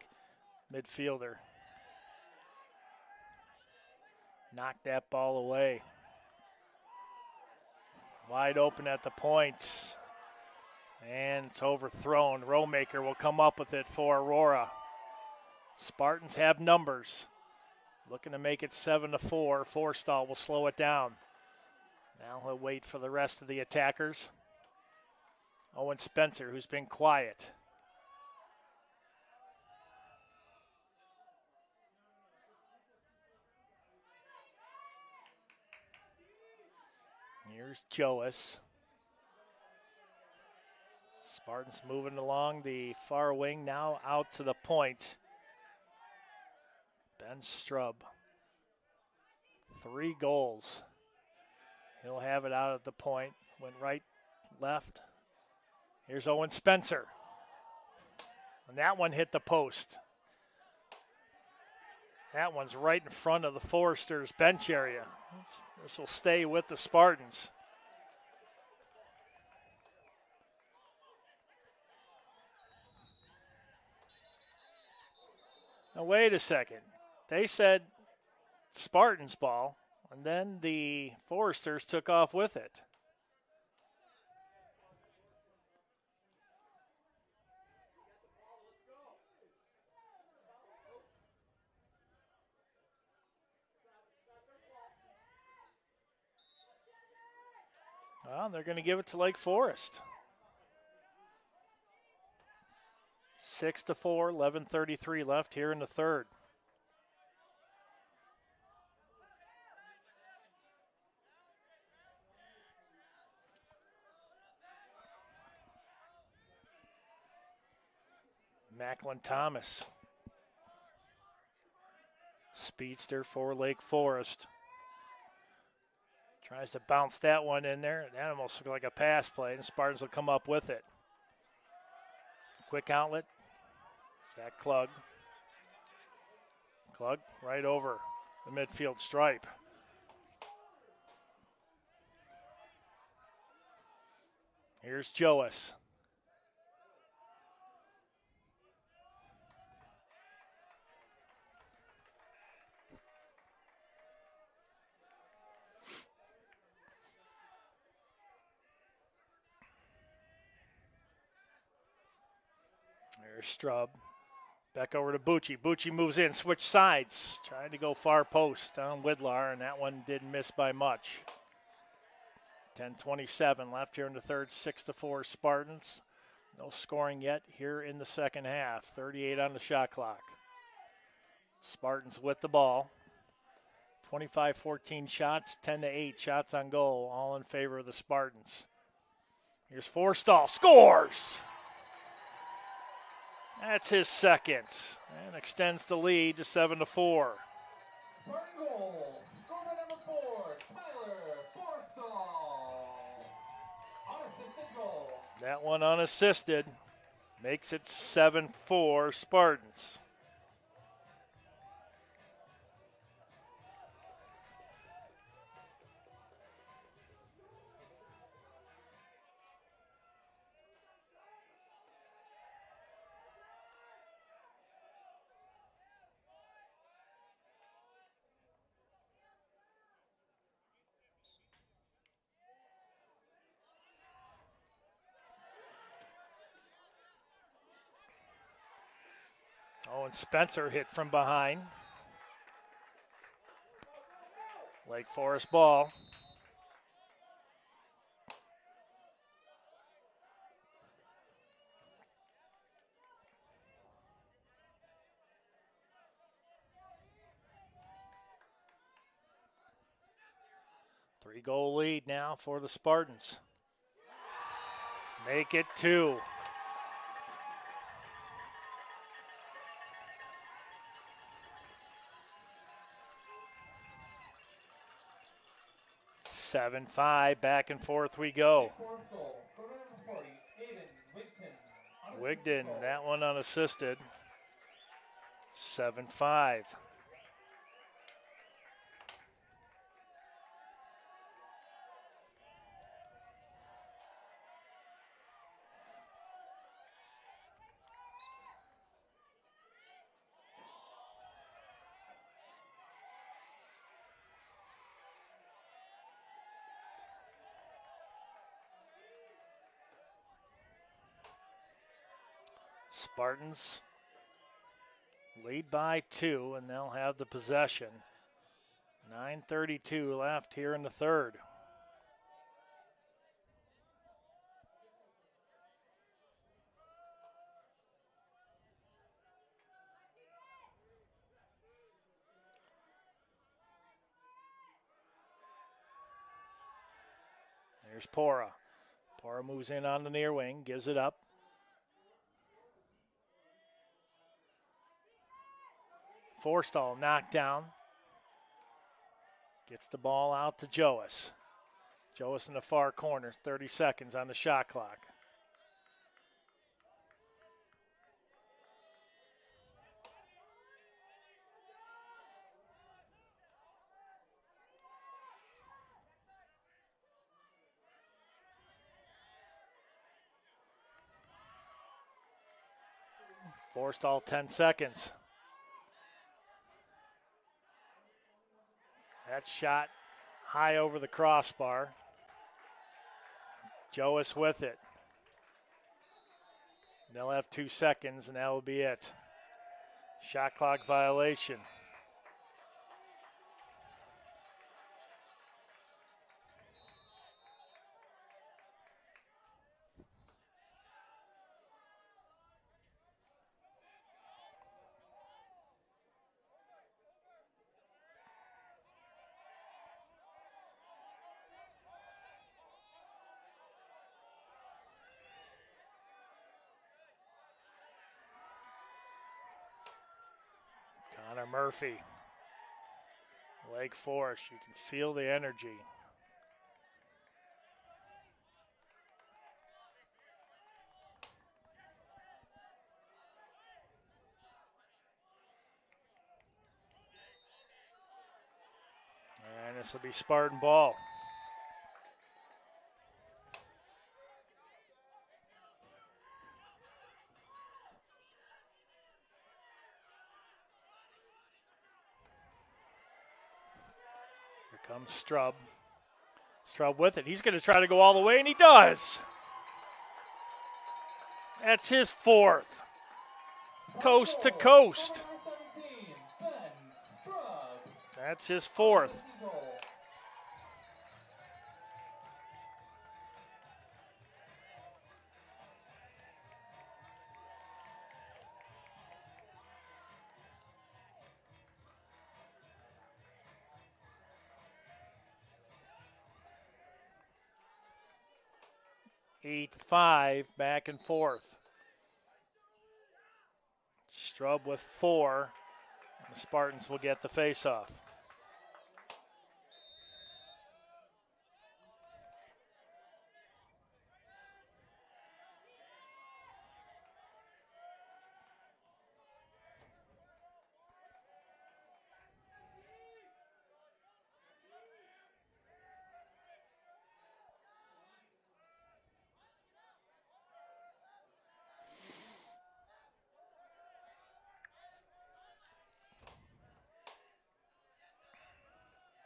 midfielder. Knocked that ball away. Wide open at the point. And it's overthrown. Rowmaker will come up with it for Aurora. Spartans have numbers. Looking to make it 7-4. Forstall will slow it down. Now he'll wait for the rest of the attackers. Owen Spencer, who's been quiet. Here's Joas. Spartans moving along the far wing, now out to the point. Ben Strub. 3 goals. He'll have it out at the point. Went right, left. Here's Owen Spencer. And that one hit the post. That one's right in front of the Foresters' bench area. This will stay with the Spartans. Now, wait a second. They said Spartans ball, and then the Foresters took off with it. Well, they're going to give it to Lake Forest. 6-4, 11:33 left here in the third. Macklin Thomas. Speedster for Lake Forest. Tries to bounce that one in there. That almost looked like a pass play, and Spartans will come up with it. Quick outlet. Zach Klug. Klug right over the midfield stripe. Here's Joas. There's Strub. Back over to Bucci. Bucci moves in, switch sides. Trying to go far post on Widlar, and that one didn't miss by much. 10:27 left here in the third, 6-4 Spartans. No scoring yet here in the second half. 38 on the shot clock. Spartans with the ball. 25-14 shots, 10-8 shots on goal, all in favor of the Spartans. Here's Forstall, scores! That's his second, and extends the lead to 7-4. Spartan goal, score by number 4, Tyler Forstall. Unassisted goal. That one unassisted makes it 7-4 Spartans. Oh, and Spencer hit from behind. Lake Forest ball. Three-goal lead now for the Spartans. Make it 2. Seven, 5, back and forth we go. Wigton, that one unassisted. 7-5. Spartans lead by 2, and they'll have the possession. 9:32 left here in the third. There's Pora. Pora moves in on the near wing, gives it up. Forstall knocked down. Gets the ball out to Joas. Joas in the far corner, 30 seconds on the shot clock. Forstall, 10 seconds. That shot high over the crossbar. Joas with it. They'll have 2 seconds, and that will be it. Shot clock violation. Connor Murphy, Lake Forest, you can feel the energy. And this will be Spartan ball. Comes Strub. Strub with it. He's going to try to go all the way, and he does. That's his 4th. Coast to coast. That's his 4th. 8-5, back and forth. Strub with 4. The Spartans will get the faceoff.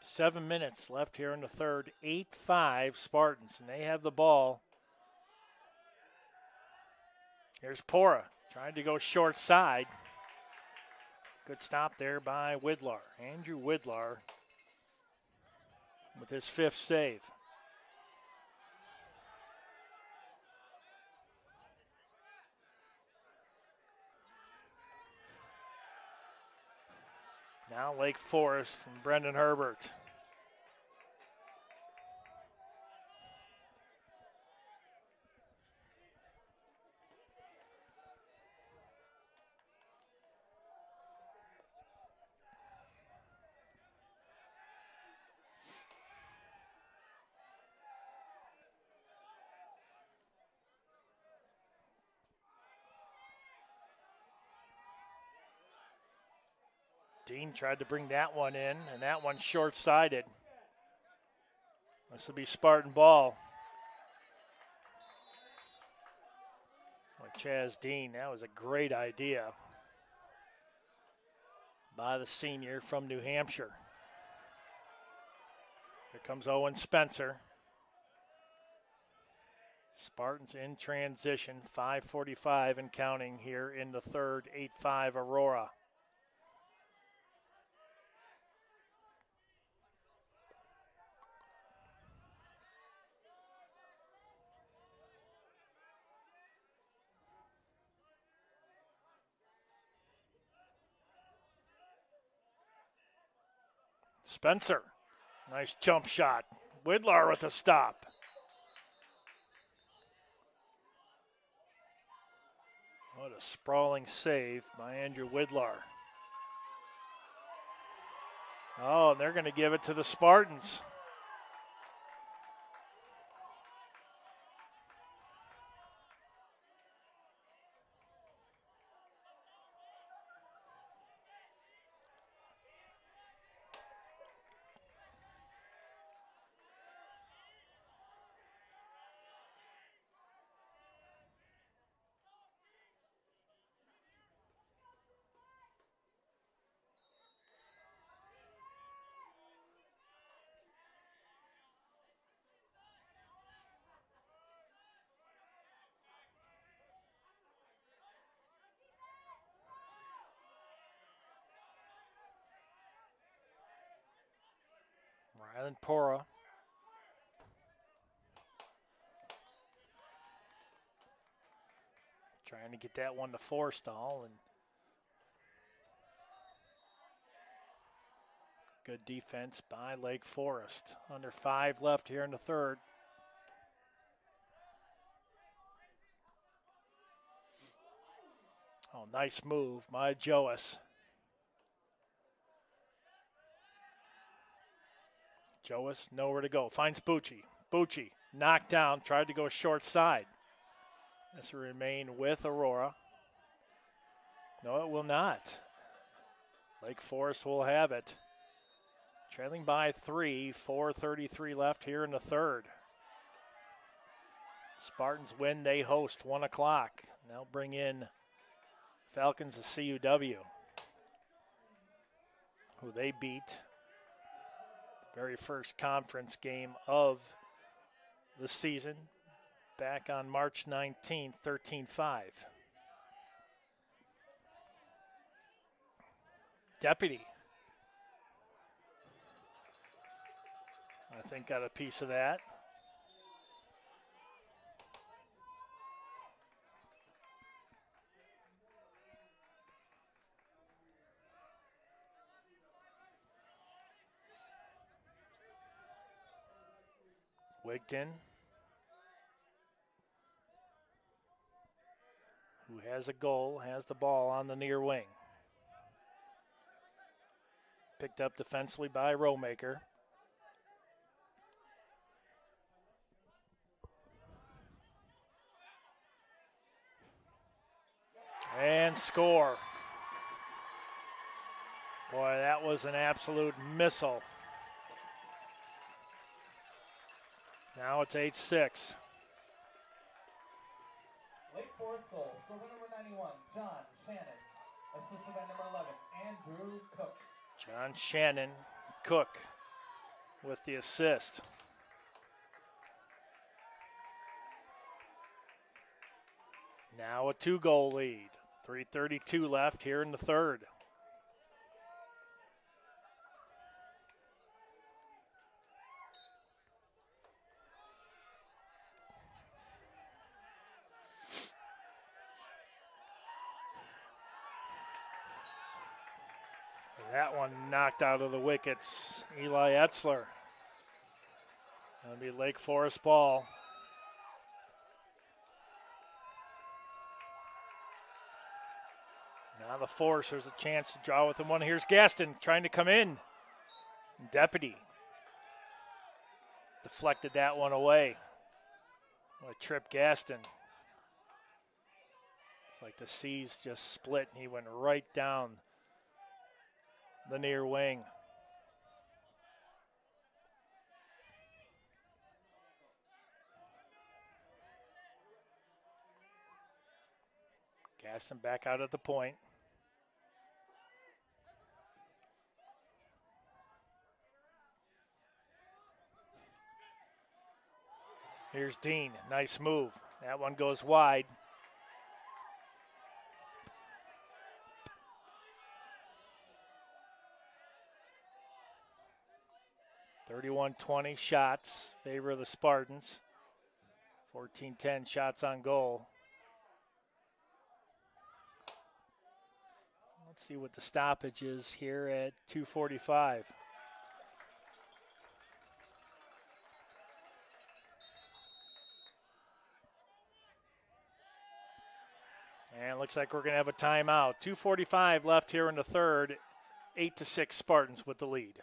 Seven minutes left here in the third. 8-5 Spartans, and they have the ball. Here's Pora trying to go short side. Good stop there by Widlar. Andrew Widlar with his 5th save. Now Lake Forest and Brendan Herbert. Dean tried to bring that one in, and that one's short-sided. This will be Spartan ball. With Chaz Dean, that was a great idea by the senior from New Hampshire. Here comes Owen Spencer. Spartans in transition, 5:45 and counting here in the third, 8-5 Aurora. Spencer, nice jump shot. Widlar with the stop. What a sprawling save by Andrew Widlar. Oh, and they're going to give it to the Spartans. Rylan Pora. Trying to get that one to Forstall, and good defense by Lake Forest. Under 5 left here in the third. Oh, nice move by Joas. Joas, nowhere to go. Finds Bucci. Bucci, knocked down, tried to go short side. This will remain with Aurora. No, it will not. Lake Forest will have it. Trailing by 3, 4:33 left here in the third. Spartans win, they host, 1 o'clock. Now bring in Falcons of CUW, who they beat. Very first conference game of the season back on March 19th, 13-5. Deputy, I think, got a piece of that. Wigton. has a goal, has the ball on the near wing. Picked up defensively by Rowmaker. And score. Boy, that was an absolute missile. Now it's 8-6. Lake Forest goal, scorer number 91, John Shannon. Assisted by number 11, Andrew Cook. John Shannon Cook with the assist. Now a 2-goal lead. 3:32 left here in the third. That one knocked out of the wickets. Eli Etzler. That'll be Lake Forest ball. Now the Force, there's a chance to draw with the one. Here's Gaston trying to come in. Deputy deflected that one away. What a trip, Gaston. It's like the seas just split and he went right down the near wing. Gaston back out at the point. Here's Dean, nice move. That one goes wide. .31-20 shots, favor of the Spartans. 14-10 shots on goal. Let's see what the stoppage is here at 2:45. And it looks like we're going to have a timeout. 2:45 left here in the third. 8-6 Spartans with the lead.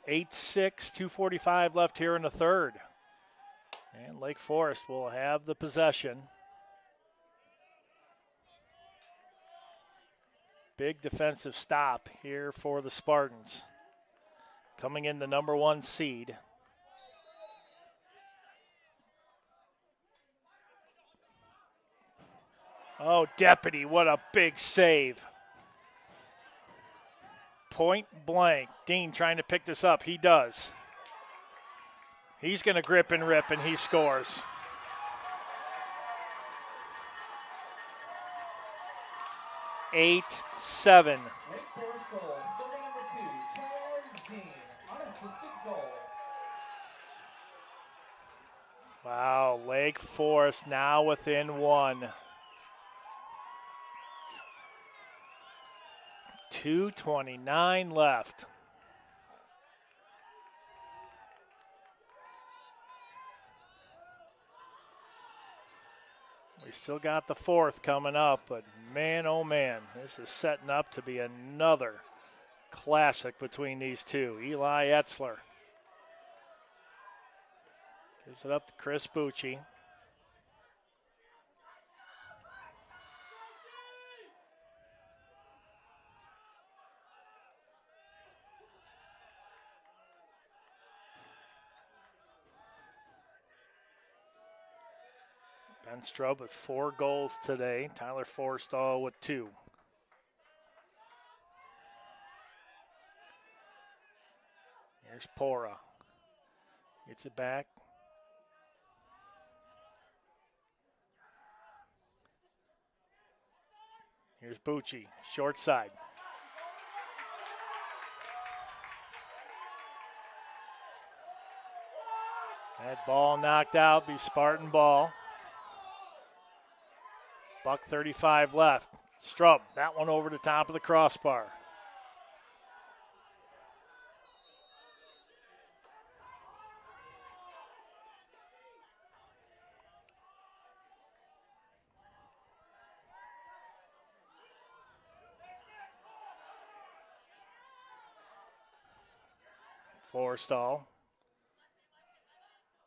.86, 2:45 left here in the third. And Lake Forest will have the possession. Big defensive stop here for the Spartans. Coming in the number 1 seed. Oh, Deputy, what a big save. Point blank. Dean trying to pick this up. He does. He's going to grip and rip, and he scores. Eight, 7. Wow, Lake Forest now within 1. 2:29 left. We still got the fourth coming up, but man, oh man, this is setting up to be another classic between these two. Eli Etzler gives it up to Chris Bucci. Ben Strub with 4 goals today. Tyler Forstall with 2. Here's Pora. Gets it back. Here's Bucci, short side. That ball knocked out, be Spartan ball. $1:35 left. Strub, that one over the top of the crossbar. Forstall.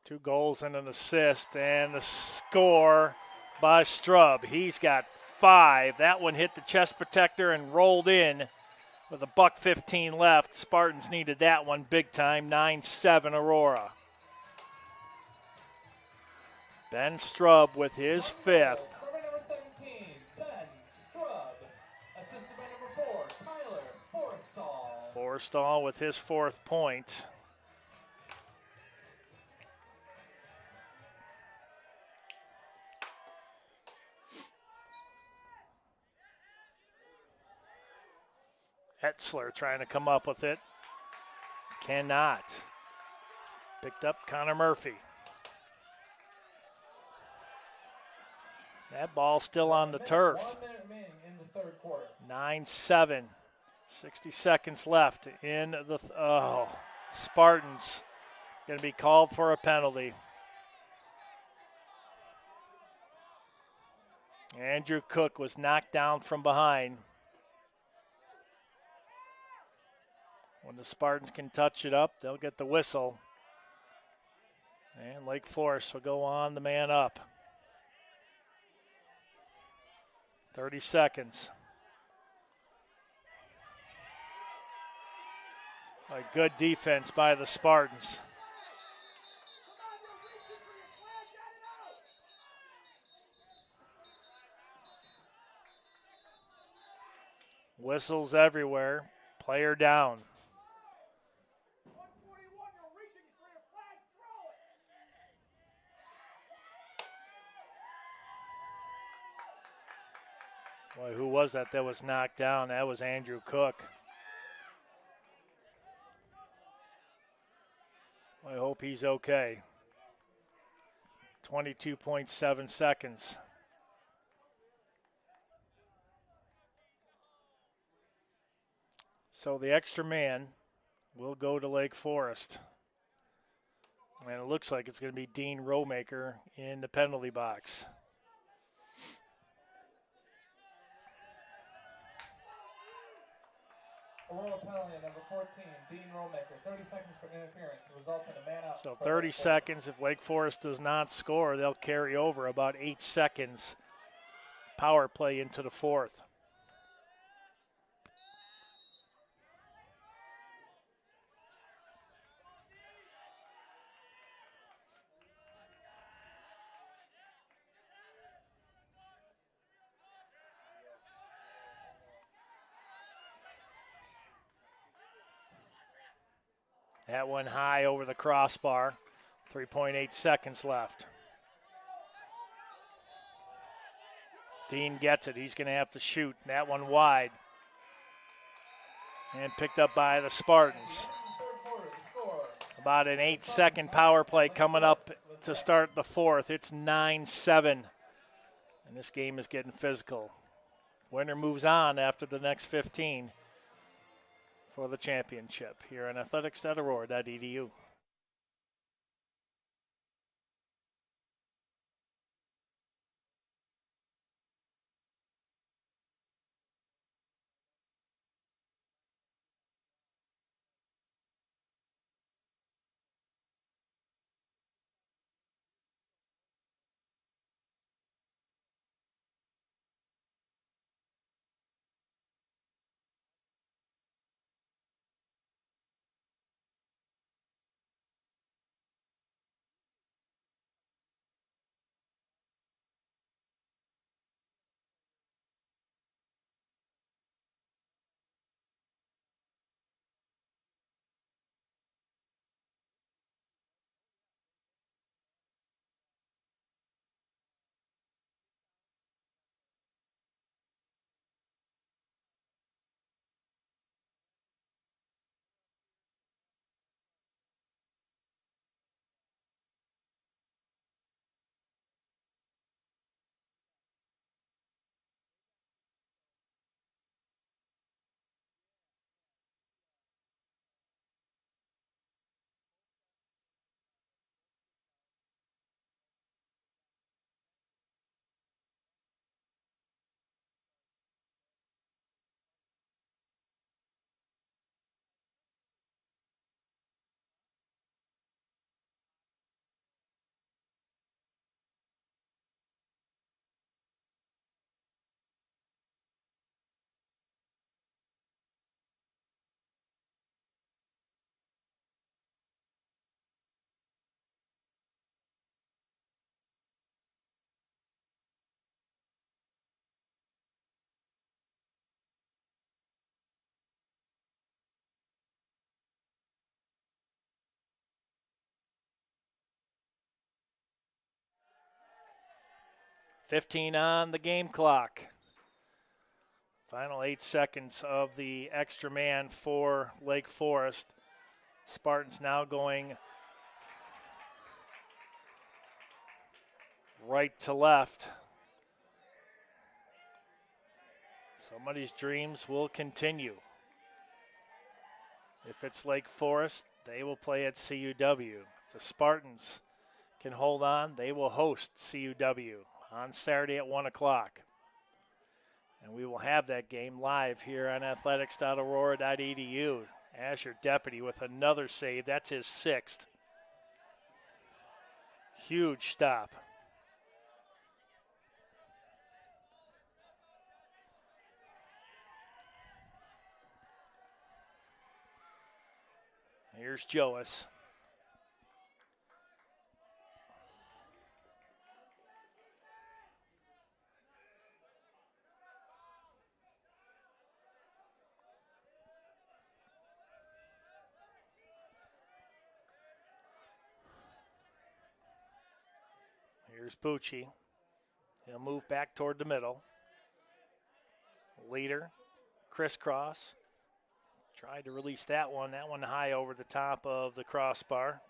2 goals and an assist, and the score by Strub. He's got 5. That one hit the chest protector and rolled in with $1:15 left. Spartans needed that one big time. 9-7 Aurora. Ben Strub with his 5th. Number 17, Ben Strub. Assisted by number 4, Tyler Forstall. Forstall with his 4th point. Etzler trying to come up with it. Cannot. Picked up Connor Murphy. That ball still on the turf. 1 minute remaining in the third quarter. 9-7. 60 seconds left in the Spartans going to be called for a penalty. Andrew Cook was knocked down from behind. When the Spartans can touch it up, they'll get the whistle. And Lake Forest will go on the man up. 30 seconds. A good defense by the Spartans. Whistles everywhere. Player down. Boy, who was that was knocked down? That was Andrew Cook. I hope he's okay. 22.7 seconds. So the extra man will go to Lake Forest. And it looks like it's going to be Dean Rowmaker in the penalty box. Aurora penalty, number 14, Dean Rowmaker. 30 seconds for interference. Results in a man out. So 30 seconds. If Lake Forest does not score, they'll carry over about 8 seconds. Power play into the 4th. That one high over the crossbar. 3.8 seconds left. Dean gets it. He's going to have to shoot. That one wide. And picked up by the Spartans. About an 8-second power play coming up to start the 4th. It's 9-7. And this game is getting physical. Winner moves on after the next 15. For the championship here on athletics.aurora.edu. 15 on the game clock. Final 8 seconds of the extra man for Lake Forest. Spartans now going right to left. Somebody's dreams will continue. If it's Lake Forest, they will play at CUW. If the Spartans can hold on, they will host CUW on Saturday at 1 o'clock. And we will have that game live here on athletics.aurora.edu. Asher Deputy with another save. That's his 6th. Huge stop. Here's Joas. Here's Bucci. He'll move back toward the middle. Leader, crisscross. Tried to release that one high over the top of the crossbar.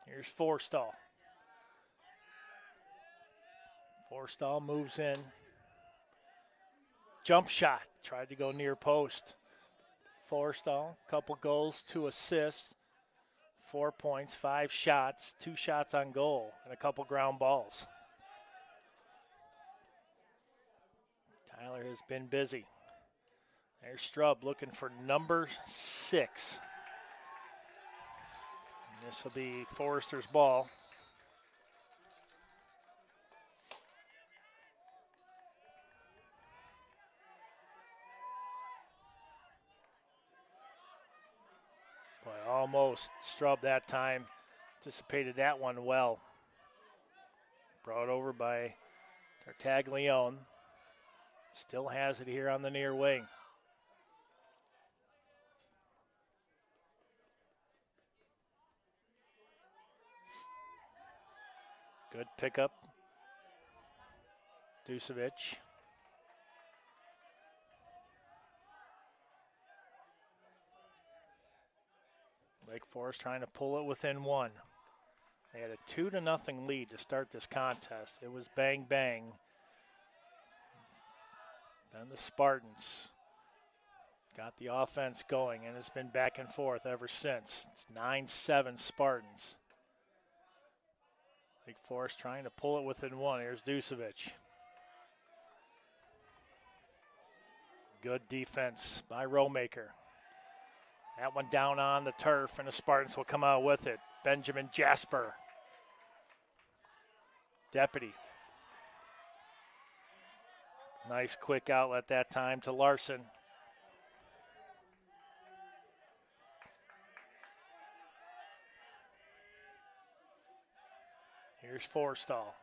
Here's Forstall. Forstall moves in. Jump shot. Tried to go near post. Forstall, couple goals, 2 assists, 4 points, 5 shots, 2 shots on goal, and a couple ground balls. Tyler has been busy. There's Strub looking for number 6. And this will be Forrester's ball. Boy, almost Strub that time. Anticipated that one well. Brought over by Tartaglione. Still has it here on the near wing. Good pickup. Dusevic. Lake Forest trying to pull it within 1. They had a 2-0 lead to start this contest. It was bang, bang. Then the Spartans got the offense going, and it's been back and forth ever since. It's 9-7 Spartans. Lake Forest trying to pull it within 1. Here's Dusevic. Good defense by Rowmaker. That one down on the turf, and the Spartans will come out with it. Benjamin Jasper. Deputy. Nice quick outlet that time to Larson. Here's Forstall.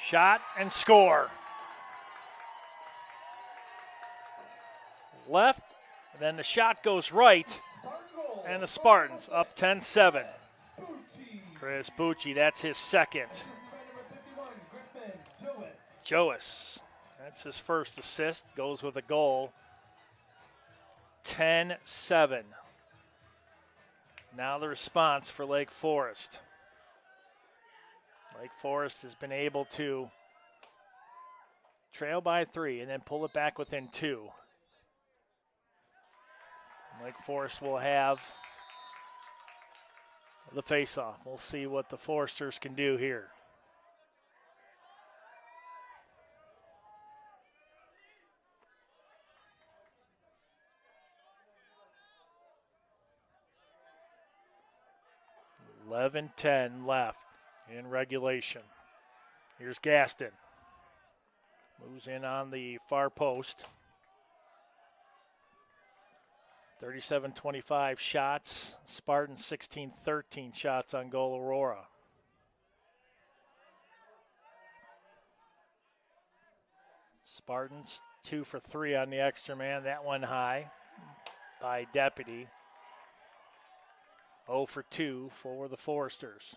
Shot and score. Left, then the shot goes right, and the Spartans up 10-7. Chris Bucci, that's his 2nd. Joas, that's his first assist, goes with a goal. 10-7. Now the response for Lake Forest. Lake Forest has been able to trail by 3 and then pull it back within 2. Lake Forest will have the face-off. We'll see what the Foresters can do here. $11:10 left in regulation. Here's Gaston. Moves in on the far post. 37-25 shots. Spartans 16-13 shots on goal Aurora. Spartans 2 for 3 on the extra man. That one high by Deputy. 0 for 2 for the Foresters.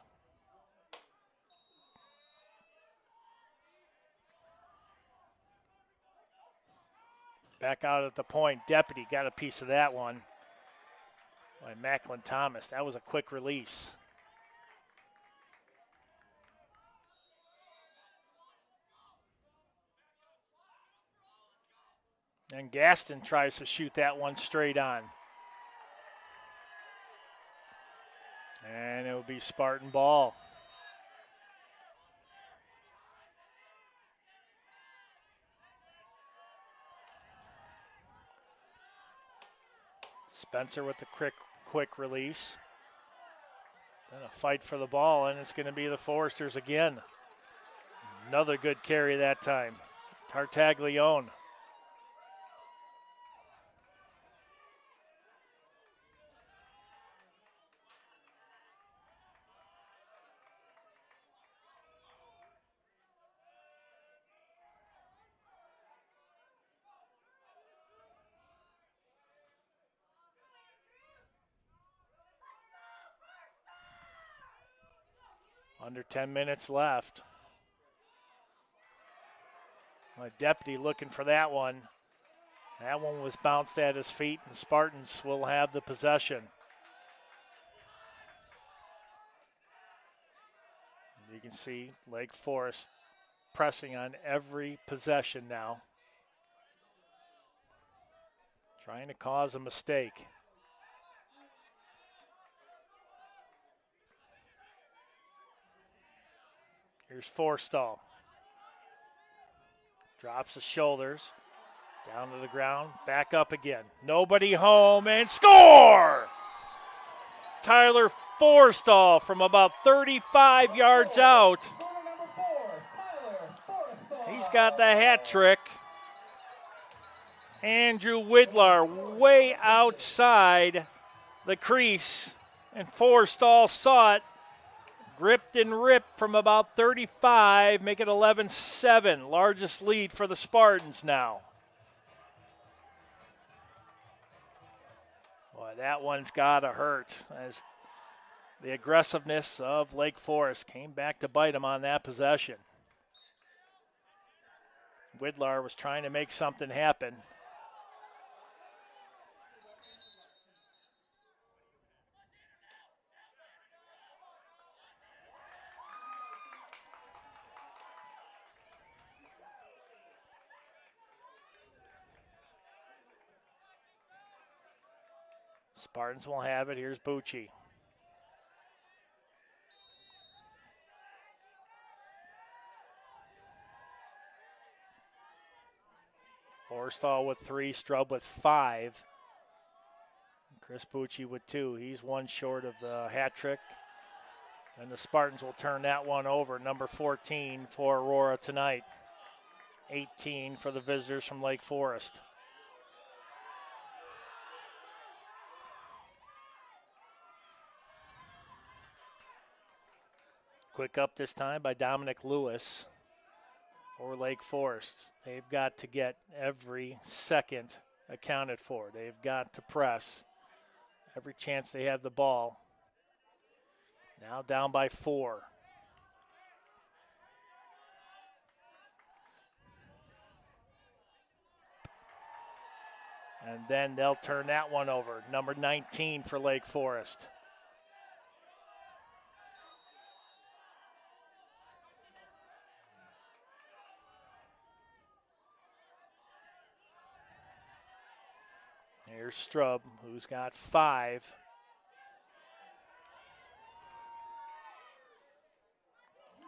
Back out at the point. Deputy got a piece of that one by Macklin Thomas. That was a quick release. And Gaston tries to shoot that one straight on. And it will be Spartan ball. Spencer with the quick release. Then a fight for the ball, and it's going to be the Foresters again. Another good carry that time. Tartaglione. Under 10 minutes left. My Deputy looking for that one. That one was bounced at his feet, and Spartans will have the possession. You can see Lake Forest pressing on every possession now, trying to cause a mistake. Here's Forstall. Drops the shoulders. Down to the ground. Back up again. Nobody home and score! Tyler Forstall from about 35 yards out. He's got the hat trick. Andrew Widlar way outside the crease. And Forstall saw it. Gripped and ripped from about 35, make it 11-7. Largest lead for the Spartans now. Boy, that one's got to hurt, as the aggressiveness of Lake Forest came back to bite him on that possession. Widlar was trying to make something happen. Spartans will have it. Here's Bucci. Forstall with 3, Strub with 5. Chris Bucci with 2. He's one short of the hat trick. And the Spartans will turn that one over. Number 14 for Aurora tonight. 18 for the visitors from Lake Forest. Quick up this time by Dominic Lewis for Lake Forest. They've got to get every second accounted for. They've got to press every chance they have the ball. Now down by 4. And then they'll turn that one over. Number 19 for Lake Forest. Here's Strub, who's got 5.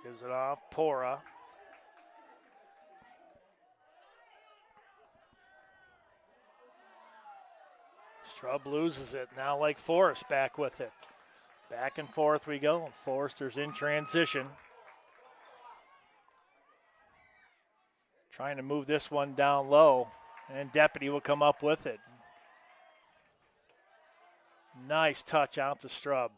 Gives it off, Pora. Strub loses it. Now Lake Forest back with it. Back and forth we go. Foresters in transition. Trying to move this one down low, and Deputy will come up with it. Nice touch out to Strub.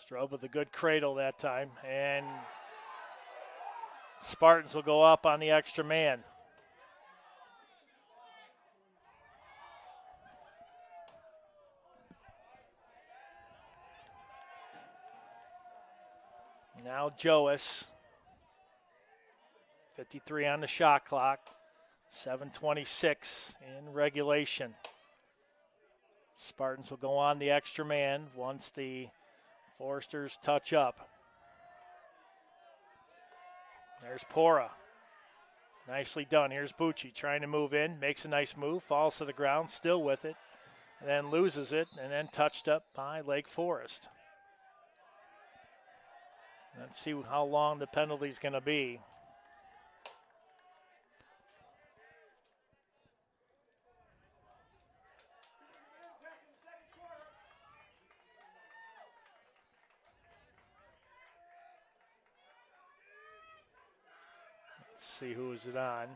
Strub with a good cradle that time. And Spartans will go up on the extra man. Now Joas. 53 on the shot clock. 7:26 in regulation. Spartans will go on the extra man once the Foresters touch up. There's Pora. Nicely done. Here's Bucci trying to move in. Makes a nice move. Falls to the ground. Still with it. And then loses it. And then touched up by Lake Forest. Let's see how long the penalty's going to be. Let's see who is it on.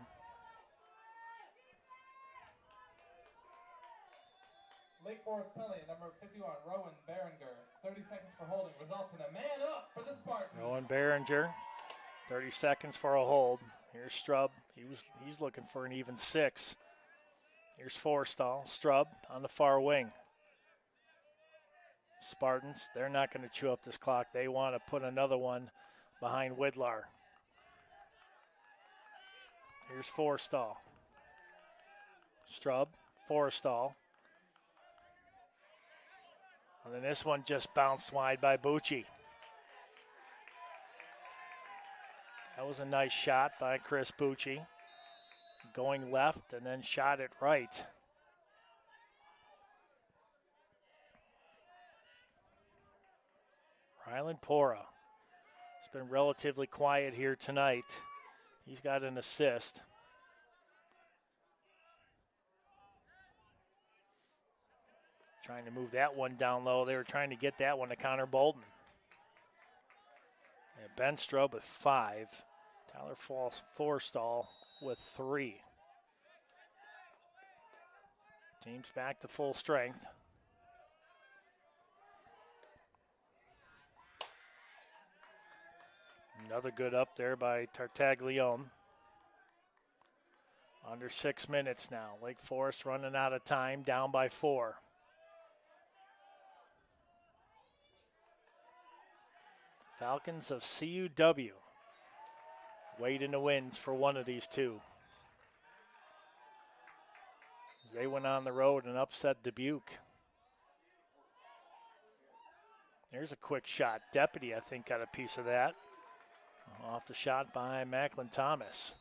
Lake Forest penalty, number 51, Rowan Berenger. 30 seconds for holding, results in a man up for the Spartans. Rowan Berenger, 30 seconds for a hold. Here's Strub. He's looking for an even 6. Here's Forstall. Strub on the far wing. Spartans, they're not going to chew up this clock. They want to put another one behind Widlar. Here's Forstall. Strub, Forstall. And then this one just bounced wide by Bucci. That was a nice shot by Chris Bucci. Going left and then shot it right. Rylan Pora. It's been relatively quiet here tonight. He's got an assist. Trying to move that one down low. They were trying to get that one to Connor Bolden. And Ben Strub with 5. Tyler Forstall with 3. Team's back to full strength. Another good up there by Tartaglione. Under 6 minutes now. Lake Forest running out of time, down by 4. Falcons of CUW wait in the wins for one of these two. They went on the road and upset Dubuque. There's a quick shot. Deputy, I think, got a piece of that. Off the shot by Macklin Thomas.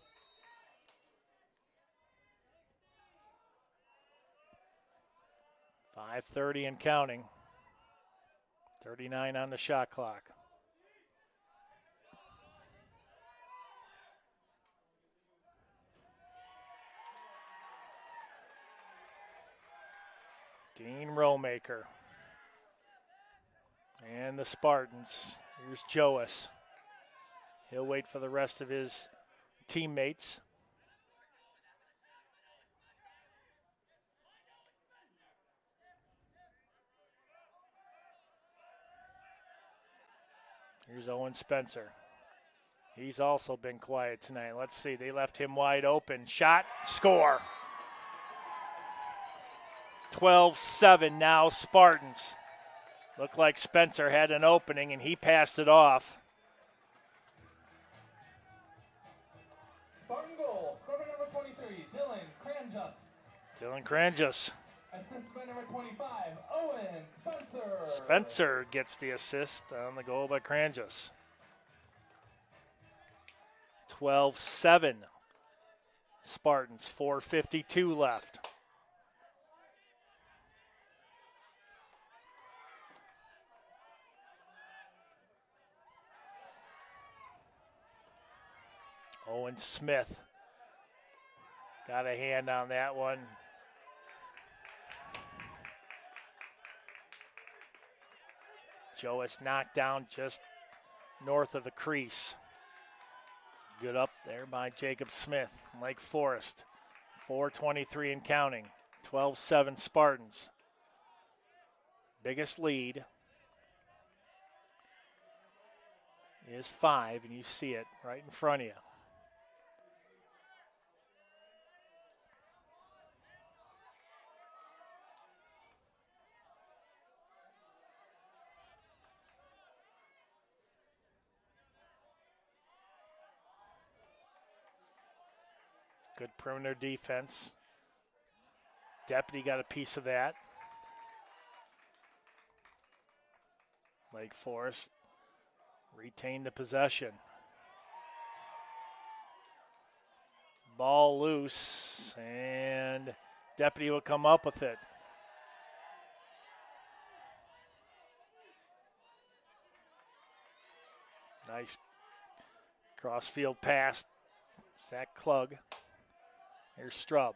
.5:30 and counting. 39 on the shot clock. Dean Rollmaker. And the Spartans. Here's Joas. He'll wait for the rest of his teammates. Here's Owen Spencer. He's also been quiet tonight. Let's see. They left him wide open. Shot. Score. 12-7 now, Spartans. Looked like Spencer had an opening, and he passed it off. Spartan goal, scorer number 23, Dylan Cranjus. Dylan Cranjus. Assist by number 25, Owen Spencer. Spencer gets the assist on the goal by Cranjus. 12-7. Spartans, 4:52 left. Owen Smith got a hand on that one. Joas knocked down just north of the crease. Good up there by Jacob Smith. Lake Forest, 4:23 and counting. 12-7 Spartans. Biggest lead is 5, and you see it right in front of you. Good perimeter defense. Deputy got a piece of that. Lake Forest retained the possession. Ball loose, and Deputy will come up with it. Nice cross-field pass. Zach Klug. Here's Strub.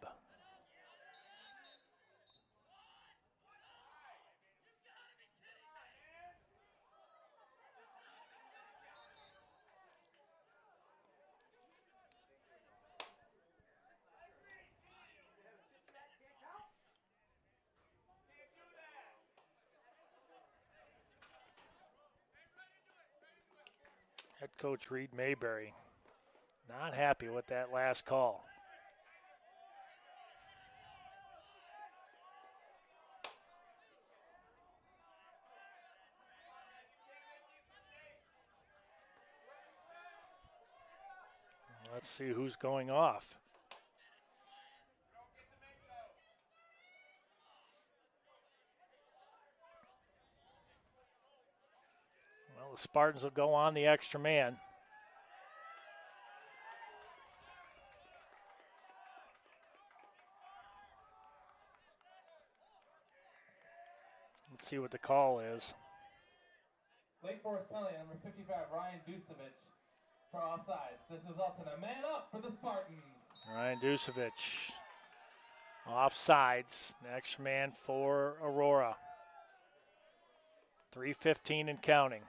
Head coach Reed Mayberry not happy with that last call. Let's see who's going off. Well, the Spartans will go on the extra man. Let's see what the call is. Lake Forest penalty, number 55, Ryan Dusevich, for offsides. This results in a man up for the Spartans. Ryan Dusevich, offsides. The extra man for Aurora. 3:15 and counting.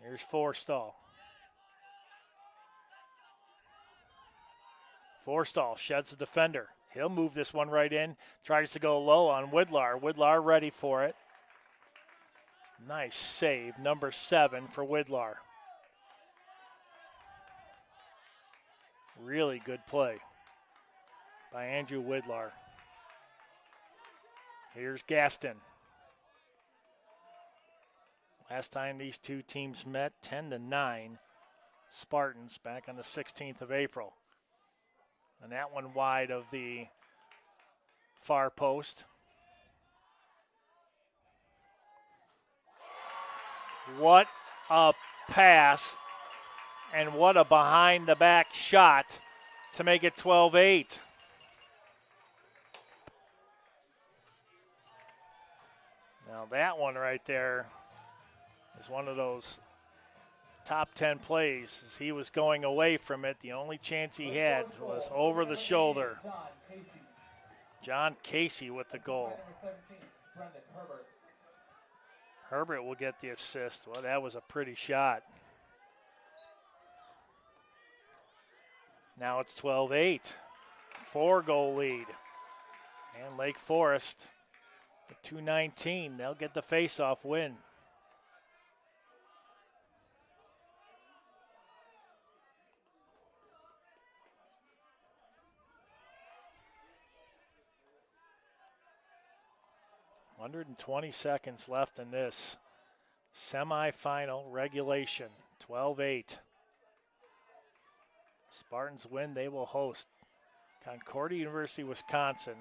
Here's Forstall. Forstall sheds the defender. He'll move this one right in. Tries to go low on Widlar. Widlar ready for it. Nice save, number 7 for Widlar. Really good play by Andrew Widlar. Here's Gaston. Last time these two teams met, 10-9 Spartans back on the 16th of April. And that one wide of the far post. What a pass and what a behind-the-back shot to make it 12-8. Now that one right there is one of those top 10 plays. As he was going away from it, the only chance he had was over the shoulder. John Casey with the goal. Herbert will get the assist. Well, that was a pretty shot. Now it's 12-8. 4-goal lead. And Lake Forest, at 2:19, they'll get the face-off win. .120 seconds left in this semifinal regulation. 12-8. Spartans win, they will host Concordia University, Wisconsin,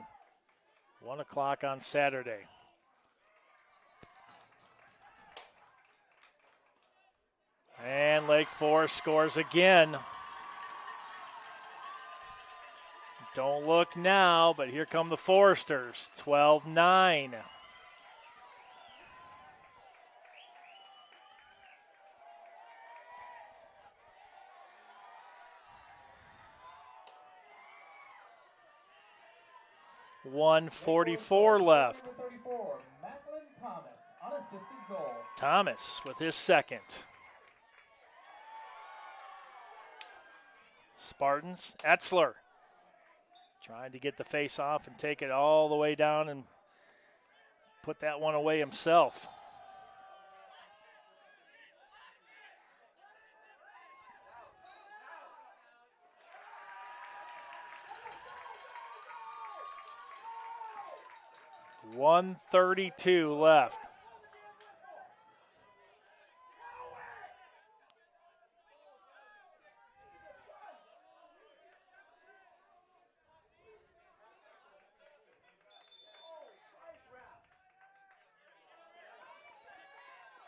1 o'clock on Saturday. And Lake Forest scores again. Don't look now, but here come the Foresters, 12-9. .144 left. Thomas with his second. Spartans, Etzler Trying to get the face off and take it all the way down and put that one away himself. .132 left.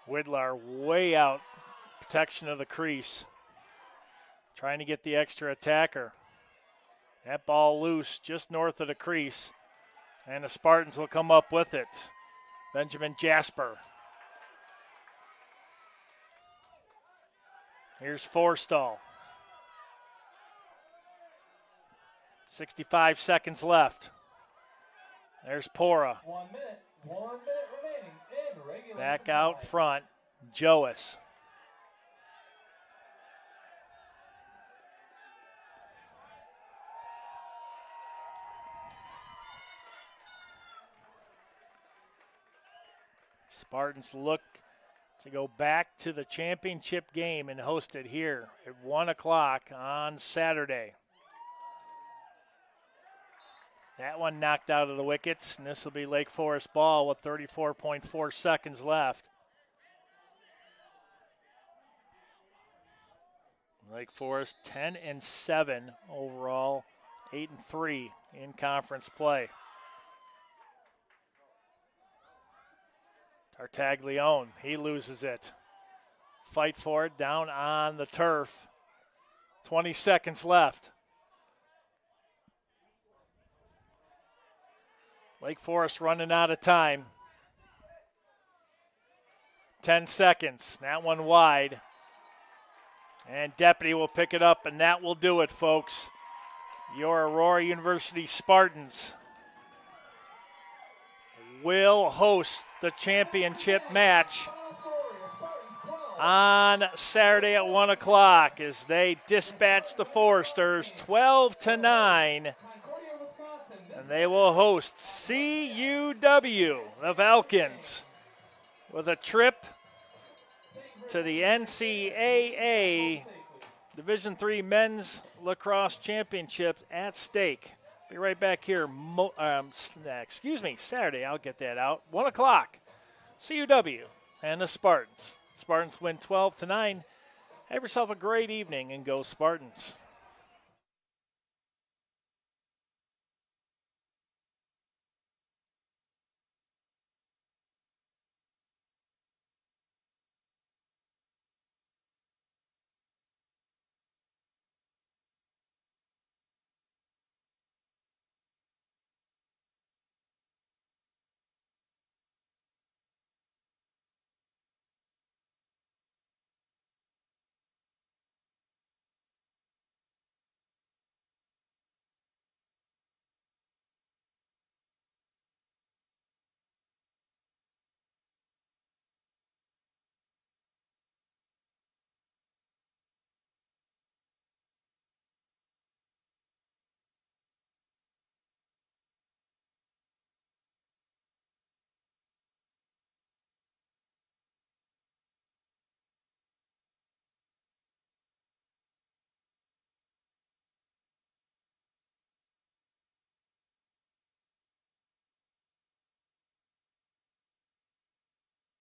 Widlar way out, protection of the crease. Trying to get the extra attacker. That ball loose just north of the crease. And the Spartans will come up with it. Benjamin Jasper. Here's Forstall. 65 seconds left. There's Pora. 1 minute remaining in regulation. Back out front, Joas. Spartans look to go back to the championship game and host it here at 1 o'clock on Saturday. That one knocked out of the wickets, and this will be Lake Forest ball with 34.4 seconds left. Lake Forest 10-7 overall, 8-3 in conference play. Tartaglione, he loses it. Fight for it down on the turf. 20 seconds left. Lake Forest running out of time. 10 seconds. That one wide. And Deputy will pick it up, and that will do it, folks. Your Aurora University Spartans will host the championship match on Saturday at 1 o'clock as they dispatch the Foresters 12-9. And they will host CUW, the Falcons, with a trip to the NCAA Division III Men's Lacrosse Championship at stake. Be right back here, Saturday, I'll get that out, 1 o'clock, CUW and the Spartans. Spartans win 12-9. Have yourself a great evening and go Spartans.